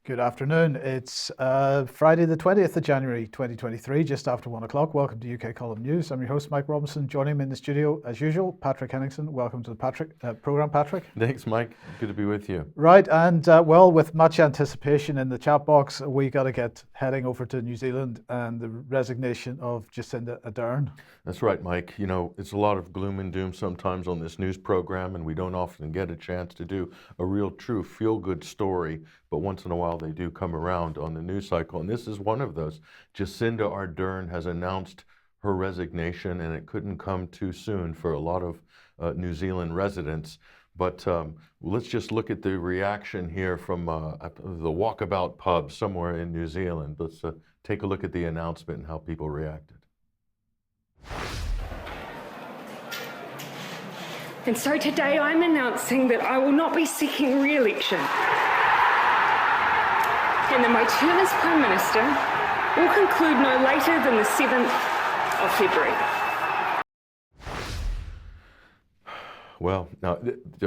Good afternoon. It's Friday the 20th of January 2023, just after 1 o'clock. Welcome to UK Column News. I'm your host, Mike Robinson. Joining me in the studio, as usual, Patrick Henningsen. Welcome to the programme, Patrick. Thanks, Mike. Good to be with you. Right, and well, with much anticipation in the chat box, we got to get heading over to New Zealand and the resignation of Jacinda Ardern. That's right, Mike. You know, it's a lot of gloom and doom sometimes on this news program, and we don't often get a chance to do a real, true, feel-good story, but once in a while they do come around on the news cycle, and this is one of those. Jacinda Ardern has announced her resignation, and it couldn't come too soon for a lot of New Zealand residents. But let's just look at the reaction here from the Walkabout pub somewhere in New Zealand. Let's take a look at the announcement and how people reacted. And so today I'm announcing that I will not be seeking re-election and that my term as Prime Minister will conclude no later than the 7th of February. Well, now,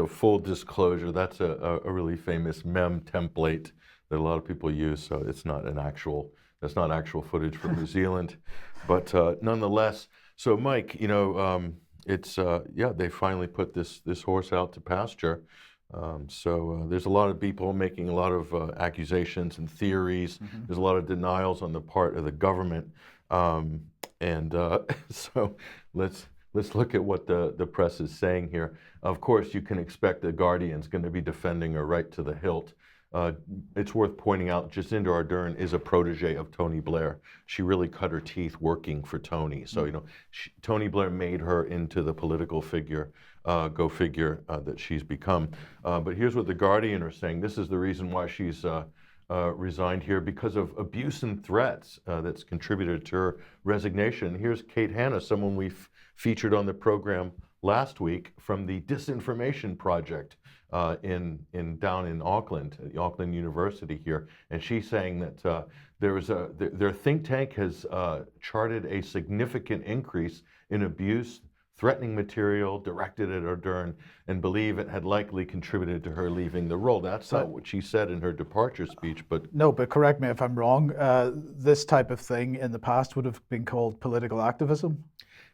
full disclosure, that's a really famous meme template that a lot of people use, so it's not that's not actual footage from New Zealand. But nonetheless, so Mike, you know, they finally put this horse out to pasture. There's a lot of people making a lot of accusations and theories. Mm-hmm. There's a lot of denials on the part of the government. So let's look at what the press is saying here. Of course, you can expect the Guardian's going to be defending her right to the hilt. It's worth pointing out Jacinda Ardern is a protege of Tony Blair. She really cut her teeth working for Tony. So, you know, Tony Blair made her into the political figure, go figure, that she's become. But here's what the Guardian are saying. This is the reason why she's resigned here, because of abuse and threats that's contributed to her resignation. Here's Kate Hanna, someone we featured on the program last week from the Disinformation Project down in Auckland, at the Auckland University here, and she's saying that their think tank has charted a significant increase in abuse, threatening material directed at Ardern, and believe it had likely contributed to her leaving the role. That's not what she said in her departure speech, but... No, but correct me if I'm wrong. This type of thing in the past would have been called political activism.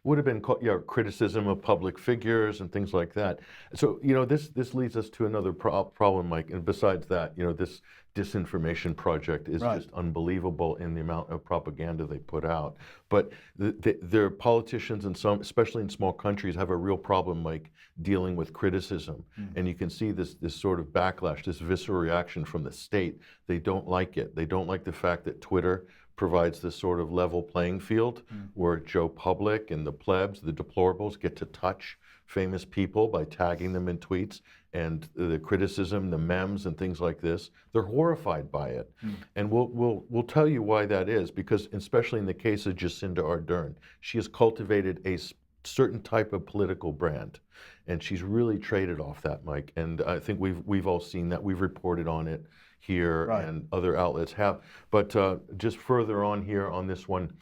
Would have been called, criticism of public figures and things like that. So, you know, this leads us to another problem, Mike. And besides that, you know, this Disinformation Project is just unbelievable in the amount of propaganda they put out. But their politicians, and some, especially in small countries, have a real problem, Mike, dealing with criticism. And you can see this sort of backlash, this visceral reaction from the state. They don't like it. They don't like the fact that Twitter provides this sort of level playing field where Joe Public and the plebs, the deplorables, get to touch famous people by tagging them in tweets, and the criticism, the memes and things like this, they're horrified by it. And we'll tell you why that is, because especially in the case of Jacinda Ardern, she has cultivated a certain type of political brand, and she's really traded off that, Mike. And I think we've all seen that. We've reported on it here, and other outlets have. But just further on here on this one,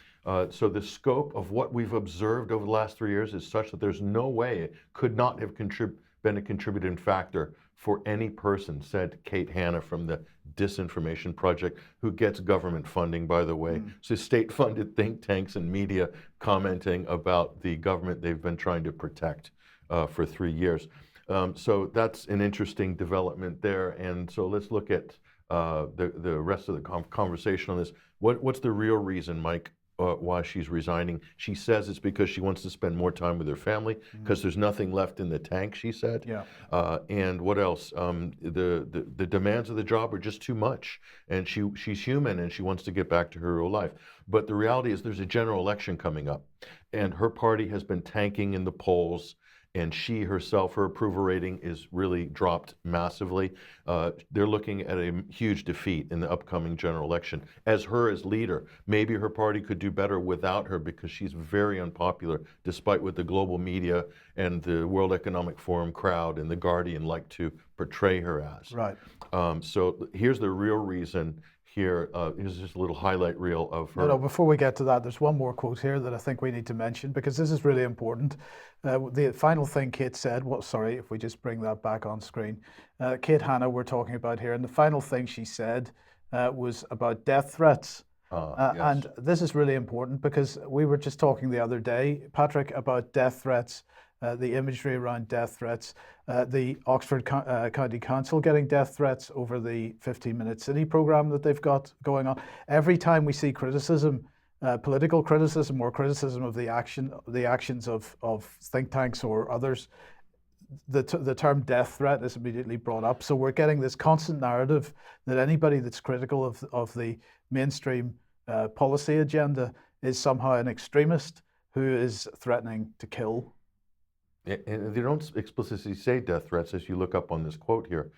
so the scope of what we've observed over the last 3 years is such that there's no way it could not have been a contributing factor for any person, said Kate Hanna from the Disinformation Project, who gets government funding, by the way. So state-funded think tanks and media commenting about the government they've been trying to protect for 3 years. So that's an interesting development there. And so let's look at the rest of the conversation on this. What's the real reason, Mike, why she's resigning? She says it's because she wants to spend more time with her family, because there's nothing left in the tank, she said. Yeah. And what else? The demands of the job are just too much, and she's human and she wants to get back to her real life. But the reality is there's a general election coming up, and her party has been tanking in the polls. And she herself, her approval rating is really dropped massively. They're looking at a huge defeat in the upcoming general election. As leader, maybe her party could do better without her, because she's very unpopular, despite what the global media and the World Economic Forum crowd and the Guardian like to portray her as. Right. So here's the real reason. Here's just a little highlight reel of her. No, before we get to that, there's one more quote here that I think we need to mention, because this is really important. The final thing Kate said, sorry, if we just bring that back on screen. Kate Hanna we're talking about here, and the final thing she said was about death threats. Yes. And this is really important because we were just talking the other day, Patrick, about death threats, the imagery around death threats, the Oxford County Council getting death threats over the 15-minute city programme that they've got going on. Every time we see criticism, political criticism or criticism of the actions of think tanks or others, the term death threat is immediately brought up. So we're getting this constant narrative that anybody that's critical of the mainstream policy agenda is somehow an extremist who is threatening to kill. And they don't explicitly say death threats, as you look up on this quote here.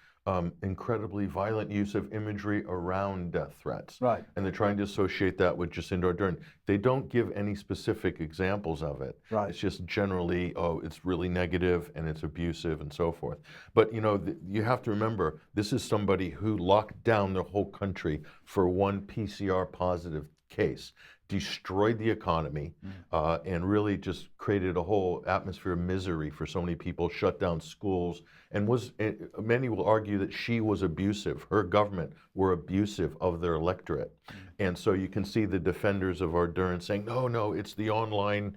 Incredibly violent use of imagery around death threats. Right. And they're trying to associate that with Jacinda Ardern. They don't give any specific examples of it. Right. It's just generally, it's really negative and it's abusive and so forth. But you have to remember, this is somebody who locked down the whole country for one PCR positive case, destroyed the economy, and really just created a whole atmosphere of misery for so many people, shut down schools, and many will argue that she was abusive. Her government were abusive of their electorate. And so you can see the defenders of Ardern saying, no, it's the online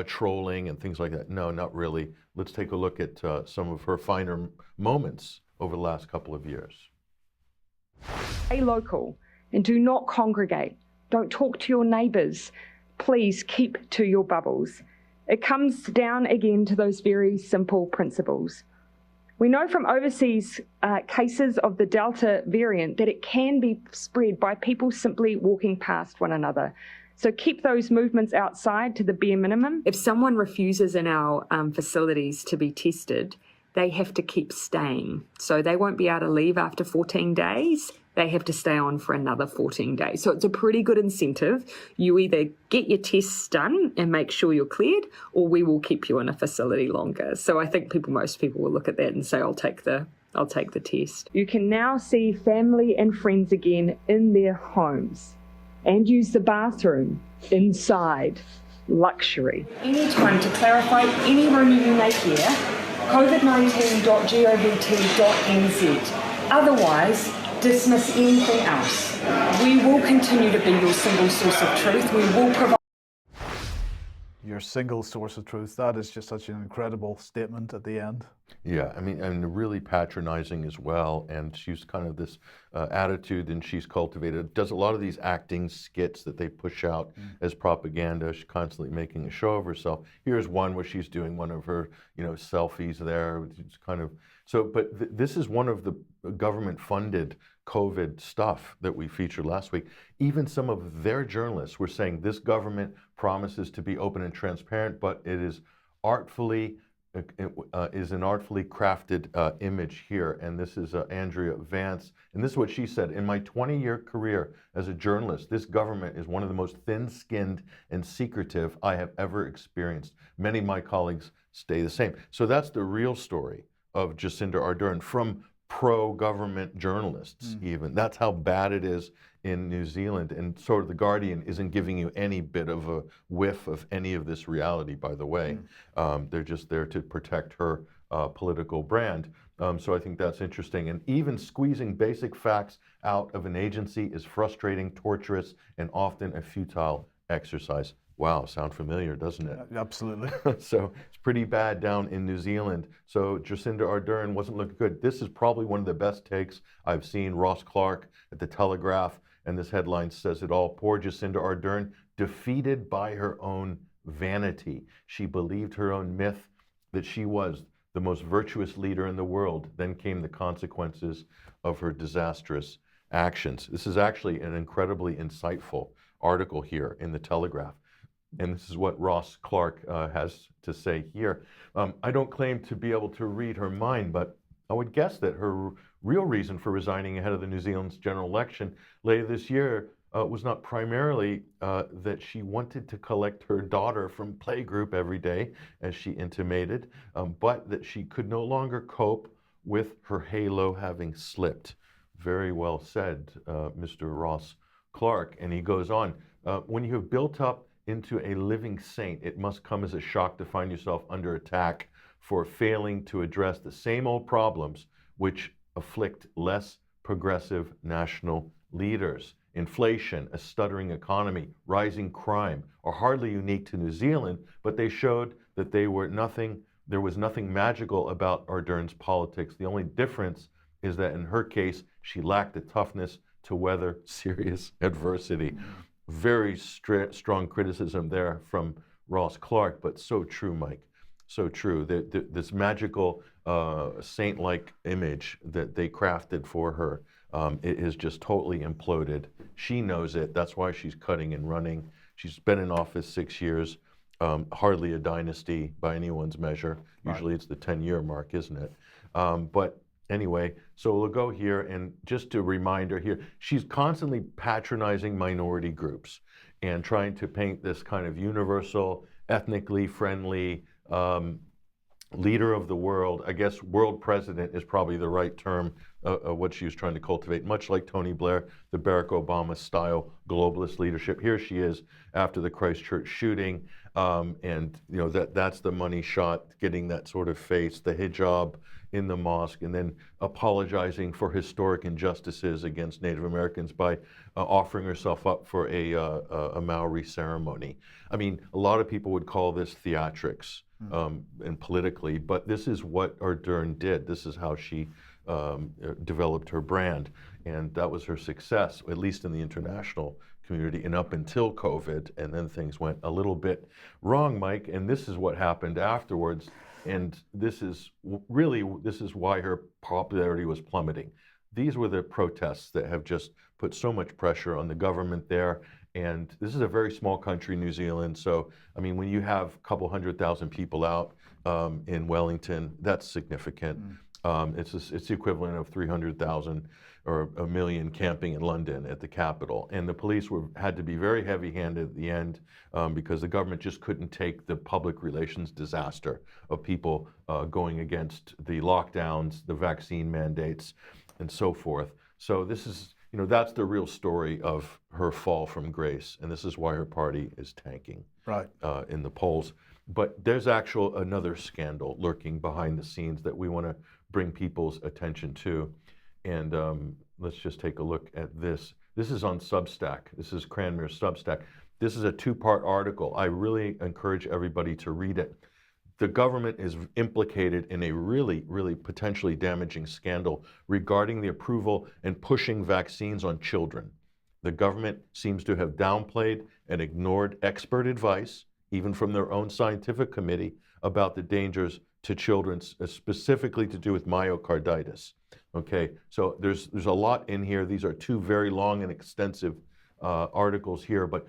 trolling and things like that. No, not really. Let's take a look at some of her finer moments over the last couple of years. Stay local and do not congregate. Don't talk to your neighbours. Please keep to your bubbles. It comes down again to those very simple principles. We know from overseas cases of the Delta variant that it can be spread by people simply walking past one another. So keep those movements outside to the bare minimum. If someone refuses in our facilities to be tested, they have to keep staying. So they won't be able to leave after 14 days. They have to stay on for another 14 days. So it's a pretty good incentive. You either get your tests done and make sure you're cleared, or we will keep you in a facility longer. So I think most people will look at that and say, I'll take the test. You can now see family and friends again in their homes and use the bathroom inside. Luxury. Anytime to clarify any room you may hear, covid19.govt.nz. Otherwise, dismiss anything else. We will continue to be your single source of truth. We will provide Your single source of truth. That is just such an incredible statement at the end. Yeah, I mean, and really patronizing as well. And she's kind of this attitude, and she's cultivated, does a lot of these acting skits that they push out as propaganda. She's constantly making a show of herself. Here's one where she's doing one of her, selfies there. It's kind of but this is one of the government-funded COVID stuff that we featured last week. Even some of their journalists were saying this government promises to be open and transparent, but it is artfully is an artfully crafted image here. And this is Andrea Vance. And this is what she said: in my 20-year career as a journalist, this government is one of the most thin-skinned and secretive I have ever experienced. Many of my colleagues stay the same. So that's the real story of Jacinda Ardern from pro-government journalists even. That's how bad it is in New Zealand. And sort of The Guardian isn't giving you any bit of a whiff of any of this reality, by the way. They're just there to protect her political brand. So I think that's interesting. And even squeezing basic facts out of an agency is frustrating, torturous, and often a futile exercise. Wow, sound familiar, doesn't it? Absolutely. So it's pretty bad down in New Zealand. So Jacinda Ardern wasn't looking good. This is probably one of the best takes I've seen. Ross Clark at the Telegraph, and this headline says it all. Poor Jacinda Ardern, defeated by her own vanity. She believed her own myth that she was the most virtuous leader in the world. Then came the consequences of her disastrous actions. This is actually an incredibly insightful article here in the Telegraph. And this is what Ross Clark has to say here. I don't claim to be able to read her mind, but I would guess that her real reason for resigning ahead of the New Zealand's general election later this year was not primarily that she wanted to collect her daughter from playgroup every day, as she intimated, but that she could no longer cope with her halo having slipped. Very well said, Mr. Ross Clark. And he goes on, when you have built up into a living saint, it must come as a shock to find yourself under attack for failing to address the same old problems which afflict less progressive national leaders. Inflation, a stuttering economy, rising crime are hardly unique to New Zealand, but they showed that there was nothing magical about Ardern's politics. The only difference is that in her case, she lacked the toughness to weather serious adversity. Very strong criticism there from Ross Clark, but so true, Mike. So true. This magical saint-like image that they crafted for her, it has just totally imploded. She knows it. That's why she's cutting and running. She's been in office 6 years, hardly a dynasty by anyone's measure. Usually it's the 10-year mark, isn't it? But anyway, so we'll go here, and just to remind her here, she's constantly patronizing minority groups and trying to paint this kind of universal, ethnically friendly leader of the world. I guess world president is probably the right term, what she was trying to cultivate, much like Tony Blair, the Barack Obama style globalist leadership. Here she is after the Christchurch shooting, and you know that's the money shot, getting that sort of face, the hijab in the mosque, and then apologizing for historic injustices against Native Americans by offering herself up for a Maori ceremony. I mean, a lot of people would call this theatrics and politically, but this is what Ardern did. This is how she developed her brand, and that was her success, at least in the international community, and up until COVID, and then things went a little bit wrong, Mike, and this is what happened afterwards. And this is why her popularity was plummeting. These were the protests that have just put so much pressure on the government there. And this is a very small country, New Zealand. So, I mean, when you have a couple 100,000 people out in Wellington, that's significant. It's the equivalent of 300,000 or 1 million camping in London at the Capitol. And the police had to be very heavy-handed at the end because the government just couldn't take the public relations disaster of people going against the lockdowns, the vaccine mandates, and so forth. So this is, you know, that's the real story of her fall from grace. And this is why her party is tanking in the polls. But there's another scandal lurking behind the scenes that we want to bring people's attention to. And let's just take a look at this. This is on Substack. This is Cranmere's Substack. This is a 2-part article. I really encourage everybody to read it. The government is implicated in a really, really potentially damaging scandal regarding the approval and pushing vaccines on children. The government seems to have downplayed and ignored expert advice, even from their own scientific committee, about the dangers to children, specifically to do with myocarditis. Okay, so there's a lot in here. These are 2 very long and extensive articles here, but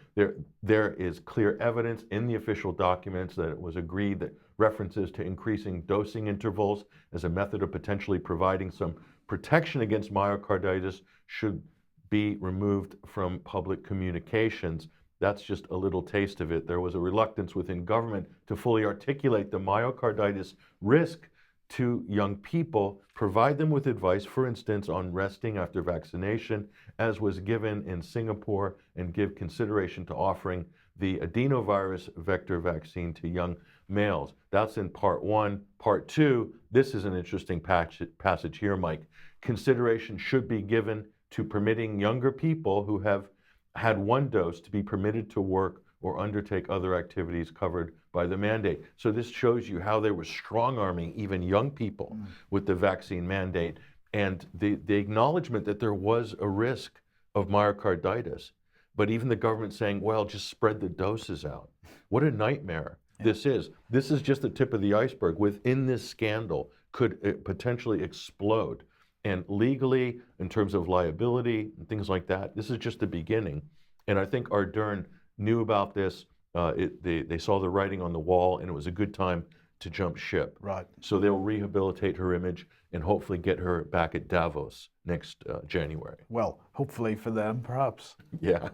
there is clear evidence in the official documents that it was agreed that references to increasing dosing intervals as a method of potentially providing some protection against myocarditis should be removed from public communications. That's just a little taste of it. There was a reluctance within government to fully articulate the myocarditis risk to young people, provide them with advice, for instance, on resting after vaccination, as was given in Singapore, and give consideration to offering the adenovirus vector vaccine to young males. That's in part 1. Part 2, this is an interesting passage here, Mike. Consideration should be given to permitting younger people who have had 1 dose to be permitted to work or undertake other activities covered by the mandate. So this shows you how they were strong-arming even young people with the vaccine mandate, and the acknowledgement that there was a risk of myocarditis, but even the government saying, well, just spread the doses out. What a nightmare this is. This is just the tip of the iceberg. Within this scandal could it potentially explode. And legally, in terms of liability and things like that, this is just the beginning. And I think Ardern knew about this. They saw the writing on the wall, and it was a good time to jump ship. Right. So they'll rehabilitate her image and hopefully get her back at Davos next January. Well, hopefully for them, perhaps. Yeah.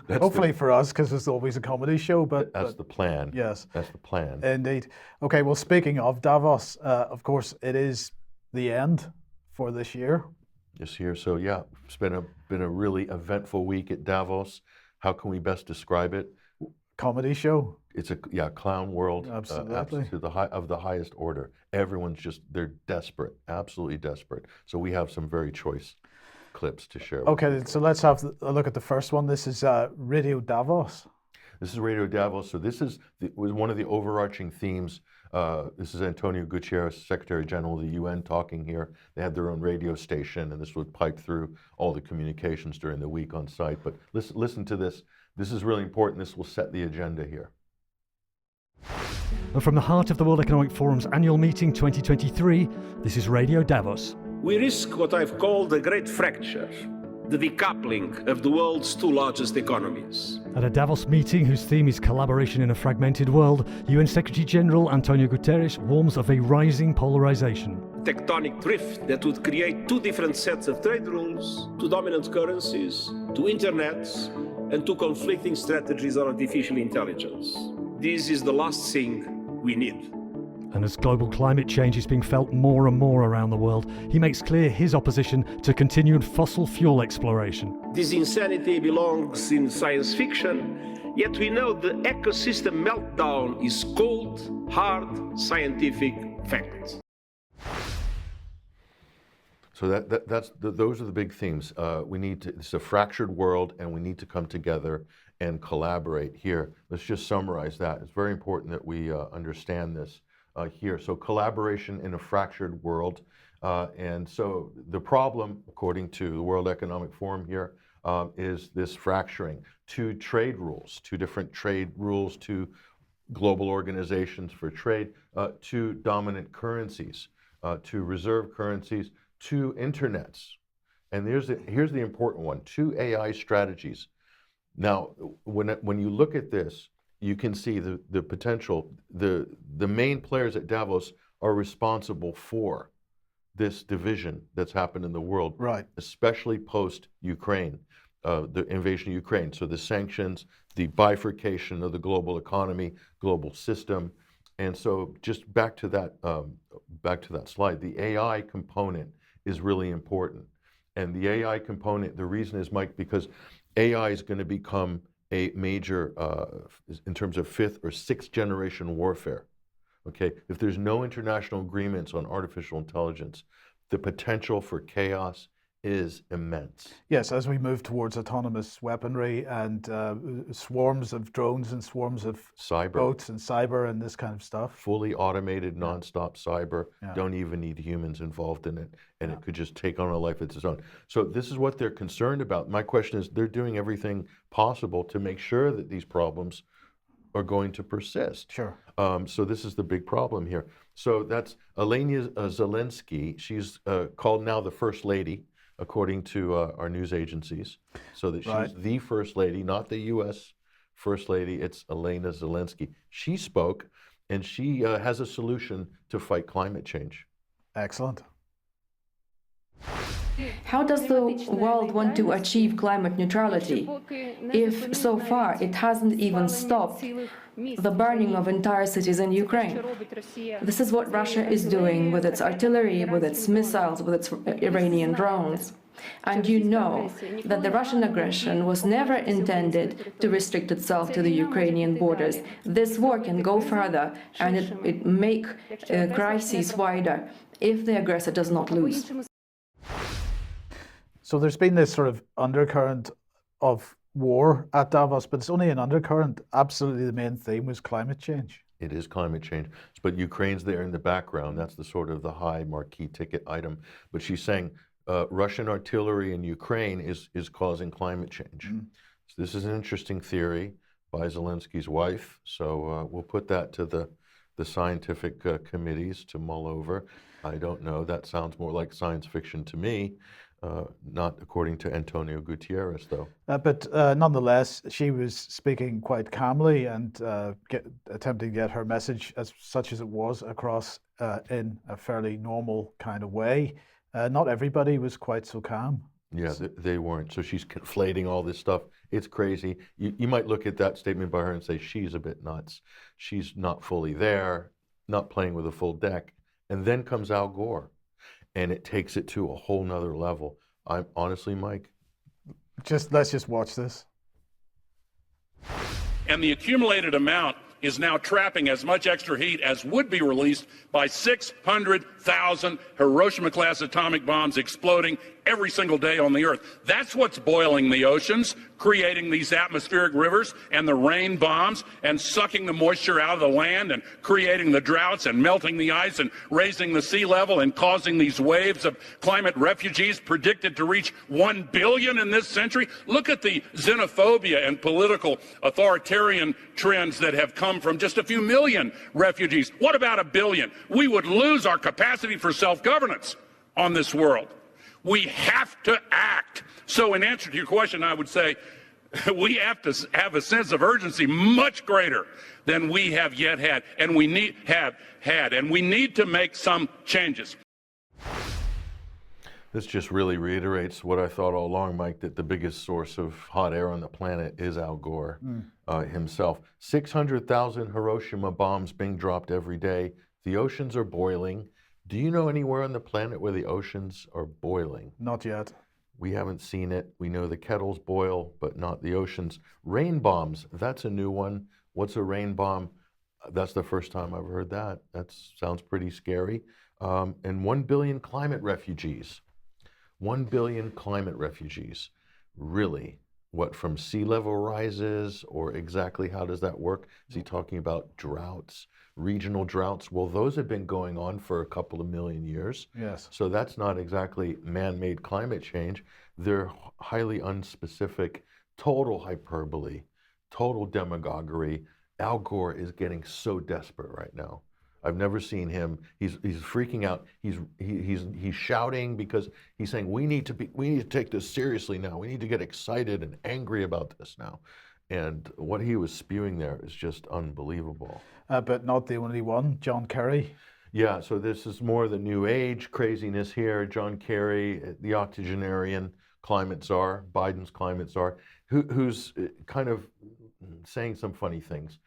Hopefully for us, because it's always a comedy show. But that's the plan. Yes. That's the plan. Indeed. Okay, well, speaking of Davos, of course, it is the end for this year. This year. So yeah, it's been a really eventful week at Davos. How can we best describe it? Comedy show. It's a clown world. Absolutely. To the highest order. Everyone's they're desperate, absolutely desperate. So we have some very choice clips to share. Okay, so let's have a look at the first one. This is Radio Davos. This is Radio Davos. So this was one of the overarching themes. This is Antonio Guterres, Secretary General of the UN, talking here. They had their own radio station, and this would pipe through all the communications during the week on site. But listen to this. This is really important. This will set the agenda here. And from the heart of the World Economic Forum's annual meeting 2023, this is Radio Davos. We risk what I've called a great fracture, the decoupling of the world's two largest economies. At a Davos meeting whose theme is collaboration in a fragmented world, UN Secretary General Antonio Guterres warns of a rising polarization. Tectonic drift that would create two different sets of trade rules, two dominant currencies, two internets, and two conflicting strategies on artificial intelligence. This is the last thing we need. And as global climate change is being felt more and more around the world, he makes clear his opposition to continued fossil fuel exploration. This insanity belongs in science fiction, yet we know the ecosystem meltdown is cold, hard, scientific fact. So those are the big themes. It's a fractured world, and we need to come together and collaborate here. Let's just summarize that. It's very important that we understand this here. So collaboration in a fractured world. And so the problem, according to the World Economic Forum here, is this fracturing. Two different trade rules, two global organizations for trade, two dominant currencies, two reserve currencies, two internets. And here's the important one, two AI strategies. Now, when you look at this, you can see the potential. The main players at Davos are responsible for this division that's happened in the world, right? Especially post-Ukraine, the invasion of Ukraine. So the sanctions, the bifurcation of the global economy, global system, and so just back to that slide. The AI component is really important, and the AI component. The reason is, Mike, because AI is going to become a major, in terms of fifth or sixth generation warfare. Okay, if there's no international agreements on artificial intelligence, the potential for chaos is immense. Yes, as we move towards autonomous weaponry and swarms of drones and swarms of cyber boats and cyber and this kind of stuff. Fully automated, nonstop cyber, don't even need humans involved in it, and it could just take on a life of its own. So this is what they're concerned about. My question is, they're doing everything possible to make sure that these problems are going to persist. Sure. So this is the big problem here. So that's Elena Zelensky. She's called now the First Lady, according to our news agencies, so that she's the First Lady, not the U.S. First Lady. It's Elena Zelensky. She spoke, and she has a solution to fight climate change. Excellent. How does the world want to achieve climate neutrality if so far it hasn't even stopped the burning of entire cities in Ukraine? This is what Russia is doing with its artillery, with its missiles, with its Iranian drones. And you know that the Russian aggression was never intended to restrict itself to the Ukrainian borders. This war can go further, and it make crises wider if the aggressor does not lose. So there's been this sort of undercurrent of war at Davos, but it's only an undercurrent. Absolutely the main theme was climate change. It is climate change, but Ukraine's there in the background. That's the sort of the high marquee ticket item. But she's saying Russian artillery in Ukraine is causing climate change. So this is an interesting theory by Zelensky's wife. So we'll put that to the scientific committees to mull over. I don't know. That sounds more like science fiction to me. Not according to Antonio Guterres, though. But nonetheless, she was speaking quite calmly and attempting to get her message, as such as it was, across in a fairly normal kind of way. Not everybody was quite so calm. Yeah, they weren't. So she's conflating all this stuff. It's crazy. You might look at that statement by her and say, she's a bit nuts. She's not fully there, not playing with a full deck. And then comes Al Gore. And it takes it to a whole nother level. I'm honestly, Mike. Let's just watch this. And the accumulated amount is now trapping as much extra heat as would be released by 600,000 Hiroshima-class atomic bombs exploding every single day on the earth. That's what's boiling the oceans, creating these atmospheric rivers and the rain bombs and sucking the moisture out of the land and creating the droughts and melting the ice and raising the sea level and causing these waves of climate refugees predicted to reach 1 billion in this century. Look at the xenophobia and political authoritarian trends that have come from just a few million refugees. What about 1 billion? We would lose our capacity for self-governance on this world. We have to act. So in answer to your question, I would say we have to have a sense of urgency much greater than we have yet had, and we need to make some changes. This just really reiterates what I thought all along, Mike, that the biggest source of hot air on the planet is Al Gore himself. 600,000 Hiroshima bombs being dropped every day. The oceans are boiling. Do you know anywhere on the planet where the oceans are boiling? Not yet. We haven't seen it. We know the kettles boil, but not the oceans. Rain bombs, that's a new one. What's a rain bomb? That's the first time I've heard that. That sounds pretty scary. And 1 billion climate refugees. 1 billion climate refugees. Really? What, from sea level rises, or exactly how does that work? Is he talking about droughts, regional droughts? Well, those have been going on for a couple of million years. Yes. So that's not exactly man-made climate change. They're highly unspecific, total hyperbole, total demagoguery. Al Gore is getting so desperate right now. I've never seen him. He's freaking out. He's shouting because he's saying we need to take this seriously now. We need to get excited and angry about this now. And what he was spewing there is just unbelievable. But not the only one. John Kerry. Yeah. So this is more the new age craziness here. John Kerry, the octogenarian climate czar, Biden's climate czar, who's kind of saying some funny things.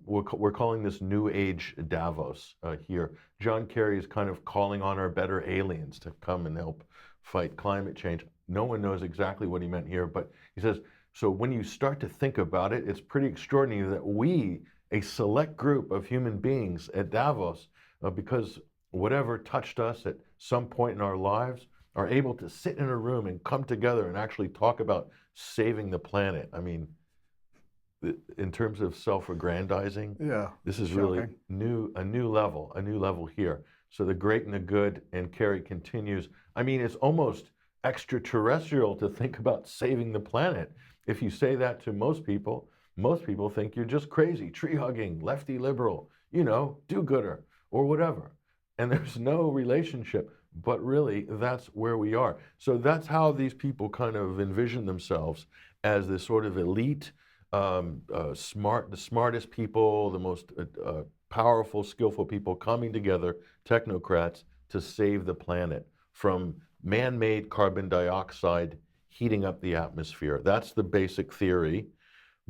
We're calling this New Age Davos here. John Kerry is kind of calling on our better aliens to come and help fight climate change. No one knows exactly what he meant here, but he says, so when you start to think about it, it's pretty extraordinary that we, a select group of human beings at Davos, because whatever touched us at some point in our lives, are able to sit in a room and come together and actually talk about saving the planet. I mean, in terms of self-aggrandizing, yeah, this is really a new level here. So the great and the good, and Kerry continues. I mean, it's almost extraterrestrial to think about saving the planet. If you say that to most people think you're just crazy, tree-hugging, lefty liberal, do-gooder, or whatever. And there's no relationship, but really, that's where we are. So that's how these people kind of envision themselves, as this sort of elite, the smartest people, the most powerful, skillful people coming together, technocrats, to save the planet from man-made carbon dioxide heating up the atmosphere. That's the basic theory,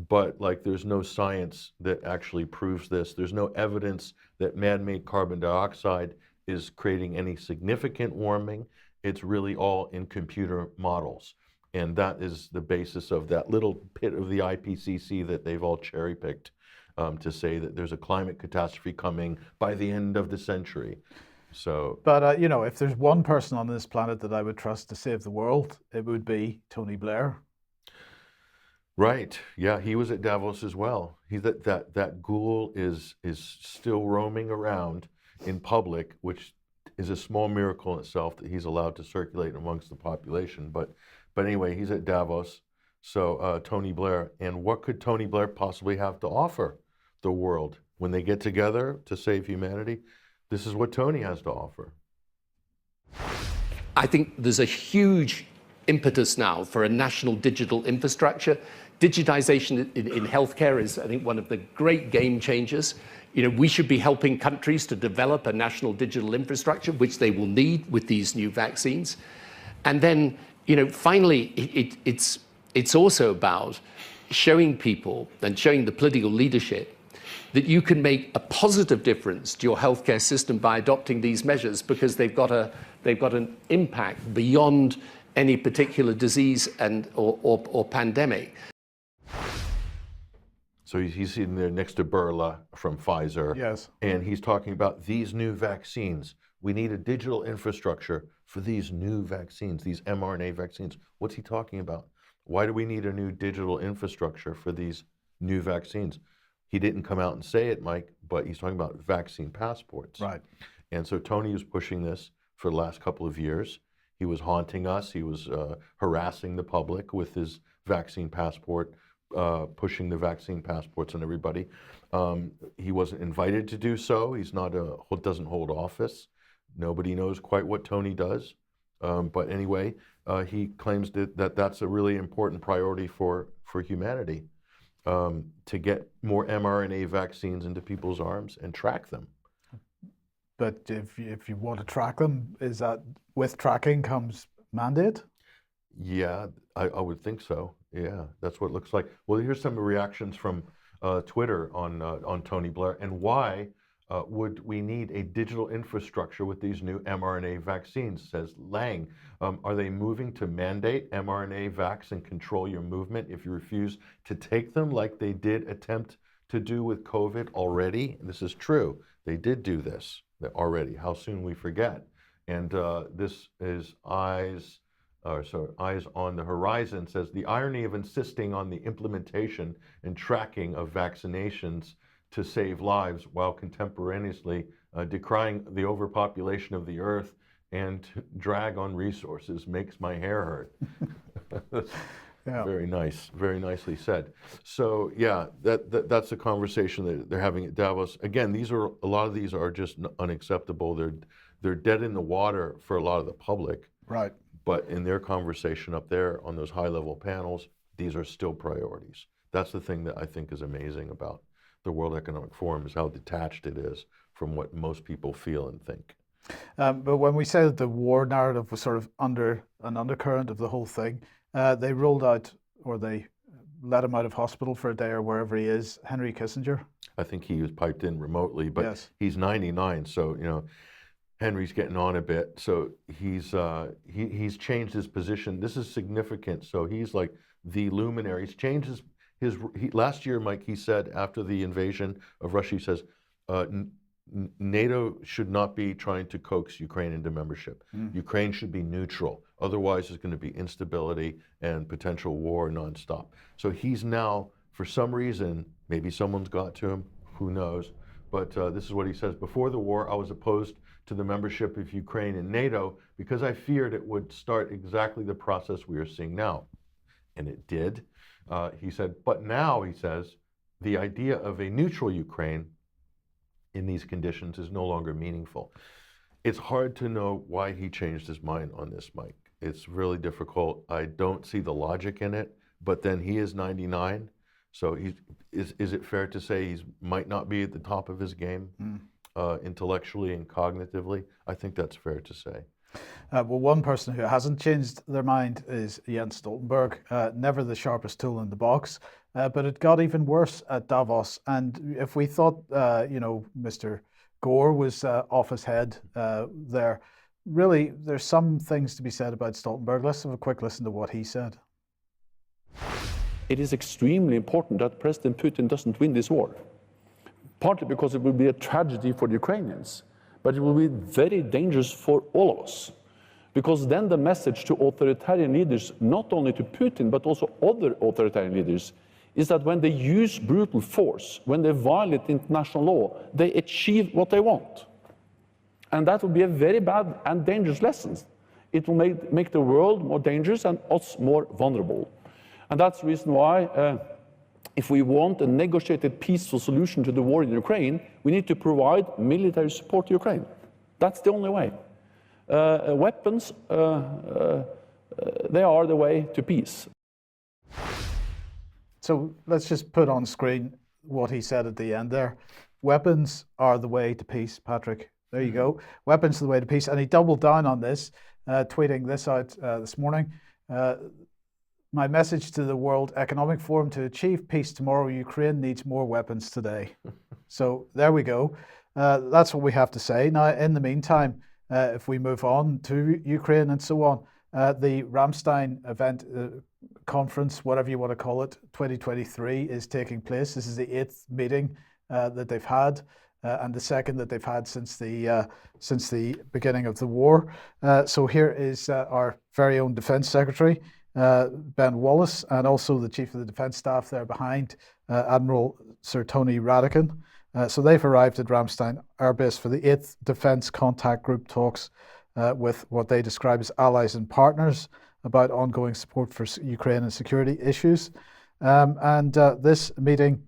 but there's no science that actually proves this. There's no evidence that man-made carbon dioxide is creating any significant warming. It's really all in computer models. And that is the basis of that little pit of the IPCC that they've all cherry-picked to say that there's a climate catastrophe coming by the end of the century. So, but if there's one person on this planet that I would trust to save the world, it would be Tony Blair. Right. Yeah, he was at Davos as well. That ghoul is still roaming around in public, which is a small miracle in itself that he's allowed to circulate amongst the population. But anyway, he's at Davos. So Tony Blair, and what could Tony Blair possibly have to offer the world when they get together to save humanity? This is what Tony has to offer. I think there's a huge impetus now for a national digital infrastructure. Digitization in healthcare is, I think, one of the great game changers. We should be helping countries to develop a national digital infrastructure, which they will need with these new vaccines. And then, finally, it's also about showing people and showing the political leadership that you can make a positive difference to your healthcare system by adopting these measures, because they've got an impact beyond any particular disease or pandemic. So he's sitting there next to Burla from Pfizer. Yes. And he's talking about these new vaccines. We need a digital infrastructure for these new vaccines, these mRNA vaccines. What's he talking about? Why do we need a new digital infrastructure for these new vaccines? He didn't come out and say it, Mike, but he's talking about vaccine passports. Right. And so Tony was pushing this for the last couple of years. He was haunting us. He was harassing the public with his vaccine passport, pushing the vaccine passports on everybody. He wasn't invited to do so. He's not doesn't hold office. Nobody knows quite what Tony does. But anyway, he claims that that's a really important priority for humanity, to get more mRNA vaccines into people's arms and track them. But if you want to track them, is that with tracking comes mandate? Yeah, I would think so. Yeah, that's what it looks like. Well, here's some reactions from Twitter on Tony Blair and why would we need a digital infrastructure with these new mRNA vaccines, says Lang. Are they moving to mandate mRNA vax and control your movement if you refuse to take them, like they did attempt to do with COVID already? And this is true. They did do this already. How soon we forget. And this is Eyes on the Horizon, says the irony of insisting on the implementation and tracking of vaccinations to save lives while contemporaneously decrying the overpopulation of the earth and drag on resources makes my hair hurt. Yeah. Very nice, very nicely said. So yeah, that's a conversation that they're having at Davos. Again, a lot of these are just unacceptable. They're dead in the water for a lot of the public. Right. But in their conversation up there on those high-level panels, these are still priorities. That's the thing that I think is amazing about the World Economic Forum, is how detached it is from what most people feel and think. But when we say that the war narrative was sort of under an undercurrent of the whole thing, they rolled out, or they let him out of hospital for a day or wherever he is, Henry Kissinger. I think he was piped in remotely, but yes. He's 99, so Henry's getting on a bit. So he's changed his position. This is significant. So he's like the luminary. He's changed last year, Mike, he said after the invasion of Russia, he says, NATO should not be trying to coax Ukraine into membership. Ukraine should be neutral. Otherwise, there's going to be instability and potential war nonstop. So he's now, for some reason, maybe someone's got to him, who knows, but this is what he says. Before the war, I was opposed to the membership of Ukraine in NATO because I feared it would start exactly the process we are seeing now. And it did. He said, but now, he says, the idea of a neutral Ukraine in these conditions is no longer meaningful. It's hard to know why he changed his mind on this, Mike. It's really difficult. I don't see the logic in it, but then he is 99. So is it fair to say he might not be at the top of his game intellectually and cognitively? I think that's fair to say. Well, one person who hasn't changed their mind is Jens Stoltenberg. Never the sharpest tool in the box, but it got even worse at Davos. And if we thought, Mr. Gore was off his head there, really, there's some things to be said about Stoltenberg. Let's have a quick listen to what he said. It is extremely important that President Putin doesn't win this war, partly because it will be a tragedy for the Ukrainians, but it will be very dangerous for all of us, because then the message to authoritarian leaders, not only to Putin, but also other authoritarian leaders, is that when they use brutal force, when they violate international law, they achieve what they want. And that will be a very bad and dangerous lesson. It will make the world more dangerous and us more vulnerable. And that's the reason why, if we want a negotiated peaceful solution to the war in Ukraine, we need to provide military support to Ukraine. That's the only way. Weapons, they are the way to peace. So let's just put on screen what he said at the end there. Weapons are the way to peace, Patrick. There you go. Weapons are the way to peace. And he doubled down on this, tweeting this out this morning. My message to the World Economic Forum: to achieve peace tomorrow, Ukraine needs more weapons today. So there we go. That's what we have to say. Now, in the meantime, if we move on to Ukraine and so on, The Ramstein event conference, whatever you want to call it, 2023 is taking place. This is the 8th meeting that they've had, and the second that they've had since the beginning of the war. So here is our very own Defence Secretary, Ben Wallace, and also the Chief of the Defence Staff there behind, Admiral Sir Tony Radakin. So they've arrived at Ramstein Air Base for the 8th Defence Contact Group talks with what they describe as allies and partners about ongoing support for Ukraine and security issues. This meeting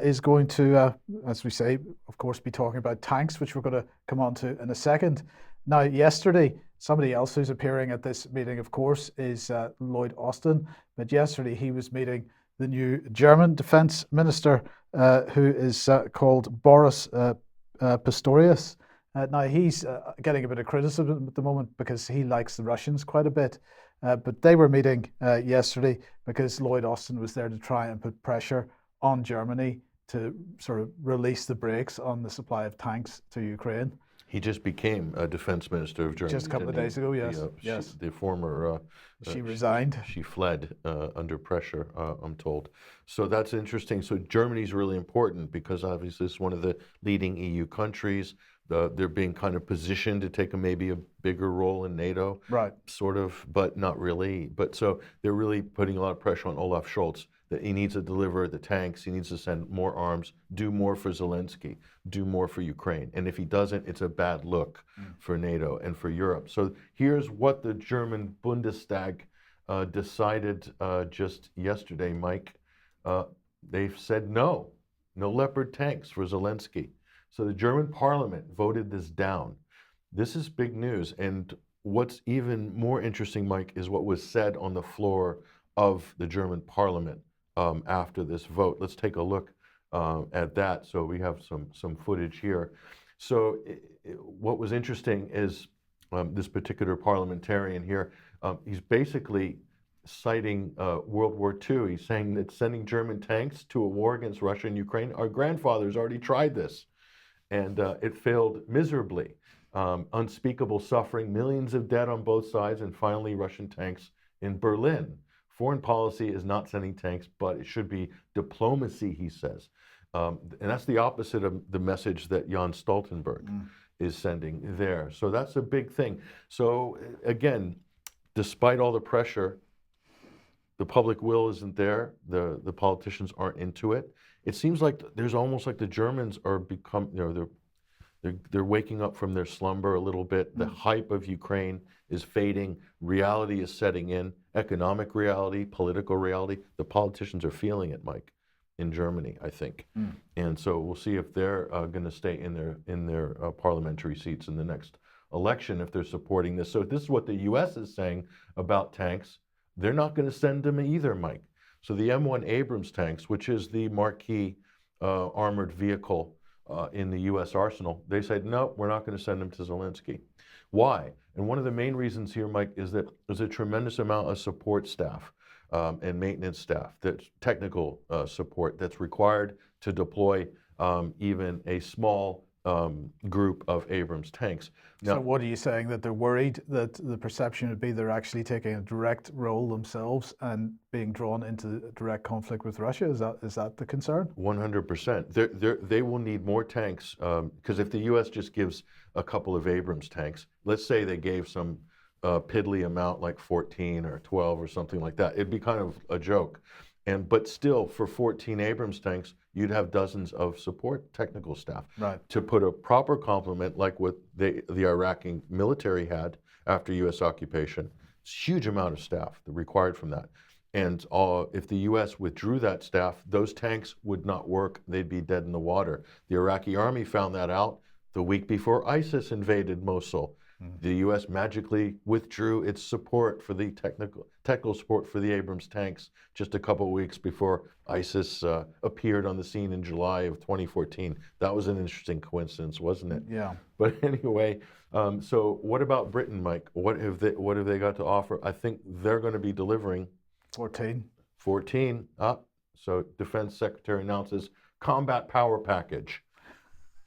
is going to, as we say, of course, be talking about tanks, which we're going to come on to in a second. Now, yesterday, somebody else who's appearing at this meeting, of course, is Lloyd Austin. But yesterday, he was meeting the new German Defense Minister, who is called Boris Pistorius. Now, he's getting a bit of criticism at the moment because he likes the Russians quite a bit. But they were meeting yesterday because Lloyd Austin was there to try and put pressure on Germany to sort of release the brakes on the supply of tanks to Ukraine. He just became a defense minister of Germany. Just a couple of days ago, yes. Yes. The former... she resigned. She fled under pressure, I'm told. So that's interesting. So Germany's really important because obviously it's one of the leading EU countries. They're being kind of positioned to take maybe a bigger role in NATO. Right. Sort of, but not really. But so they're really putting a lot of pressure on Olaf Scholz that he needs to deliver the tanks, he needs to send more arms, do more for Zelensky, do more for Ukraine. And if he doesn't, it's a bad look for NATO and for Europe. So here's what the German Bundestag decided just yesterday, Mike. They've said no Leopard tanks for Zelensky. So the German parliament voted this down. This is big news. And what's even more interesting, Mike, is what was said on the floor of the German parliament after this vote. Let's take a look at that. So we have some footage here. So what was interesting is this particular parliamentarian here, he's basically citing World War II. He's saying that sending German tanks to a war against Russia and Ukraine, our grandfathers already tried this, and it failed miserably. Unspeakable suffering, millions of dead on both sides, and finally Russian tanks in Berlin. Foreign policy is not sending tanks, but it should be diplomacy, he says. And that's the opposite of the message that Jens Stoltenberg is sending there. So that's a big thing. So again, despite all the pressure, the public will isn't there. The politicians aren't into it. It seems like there's almost like the Germans are they're waking up from their slumber a little bit. The hype of Ukraine is fading. Reality is setting in. Economic reality, political reality. The politicians are feeling it, Mike, in Germany, I think. And so we'll see if they're going to stay in their parliamentary seats in the next election if they're supporting this. So this is what the U.S. is saying about tanks. They're not going to send them either, Mike. So the M1 Abrams tanks, which is the marquee armored vehicle in the U.S. arsenal, they said, no, we're not going to send them to Zelensky. Why? And one of the main reasons here, Mike, is that there's a tremendous amount of support staff and maintenance staff, that's technical support that's required to deploy even a small group of Abrams tanks. Now, so what are you saying, that they're worried that the perception would be they're actually taking a direct role themselves and being drawn into direct conflict with Russia? Is that the concern? 100%. They will need more tanks because if the U.S. just gives a couple of Abrams tanks, let's say they gave some piddly amount like 14 or 12 or something like that, it'd be kind of a joke. But still, for 14 Abrams tanks, you'd have dozens of support technical staff. Right. To put a proper complement like what the Iraqi military had after U.S. occupation. It's a huge amount of staff required from that. And if the U.S. withdrew that staff, those tanks would not work. They'd be dead in the water. The Iraqi army found that out the week before ISIS invaded Mosul. The U.S. magically withdrew its support for the technical support for the Abrams tanks just a couple of weeks before ISIS appeared on the scene in July of 2014. That was an interesting coincidence, wasn't it? Yeah. But anyway, so what about Britain, Mike? What have they got to offer? I think they're going to be delivering 14. So Defense Secretary announces combat power package.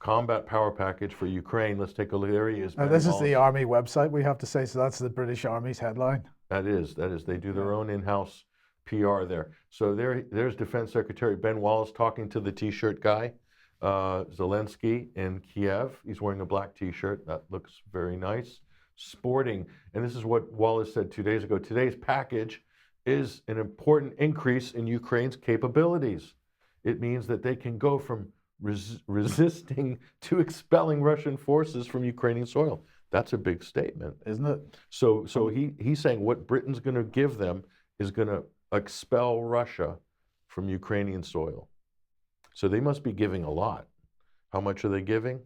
combat power package for Ukraine. Let's take a look. There he is. Now, this is the Army website, we have to say, so that's the British Army's headline. That is. They do their own in-house PR there. So there's Defense Secretary Ben Wallace talking to the T-shirt guy, Zelensky in Kiev. He's wearing a black T-shirt. That looks very nice. Sporting, and this is what Wallace said 2 days ago. Today's package is an important increase in Ukraine's capabilities. It means that they can go from resisting to expelling Russian forces from Ukrainian soil. That's a big statement, isn't it? So he's saying what Britain's going to give them is going to expel Russia from Ukrainian soil. So they must be giving a lot. How much are they giving?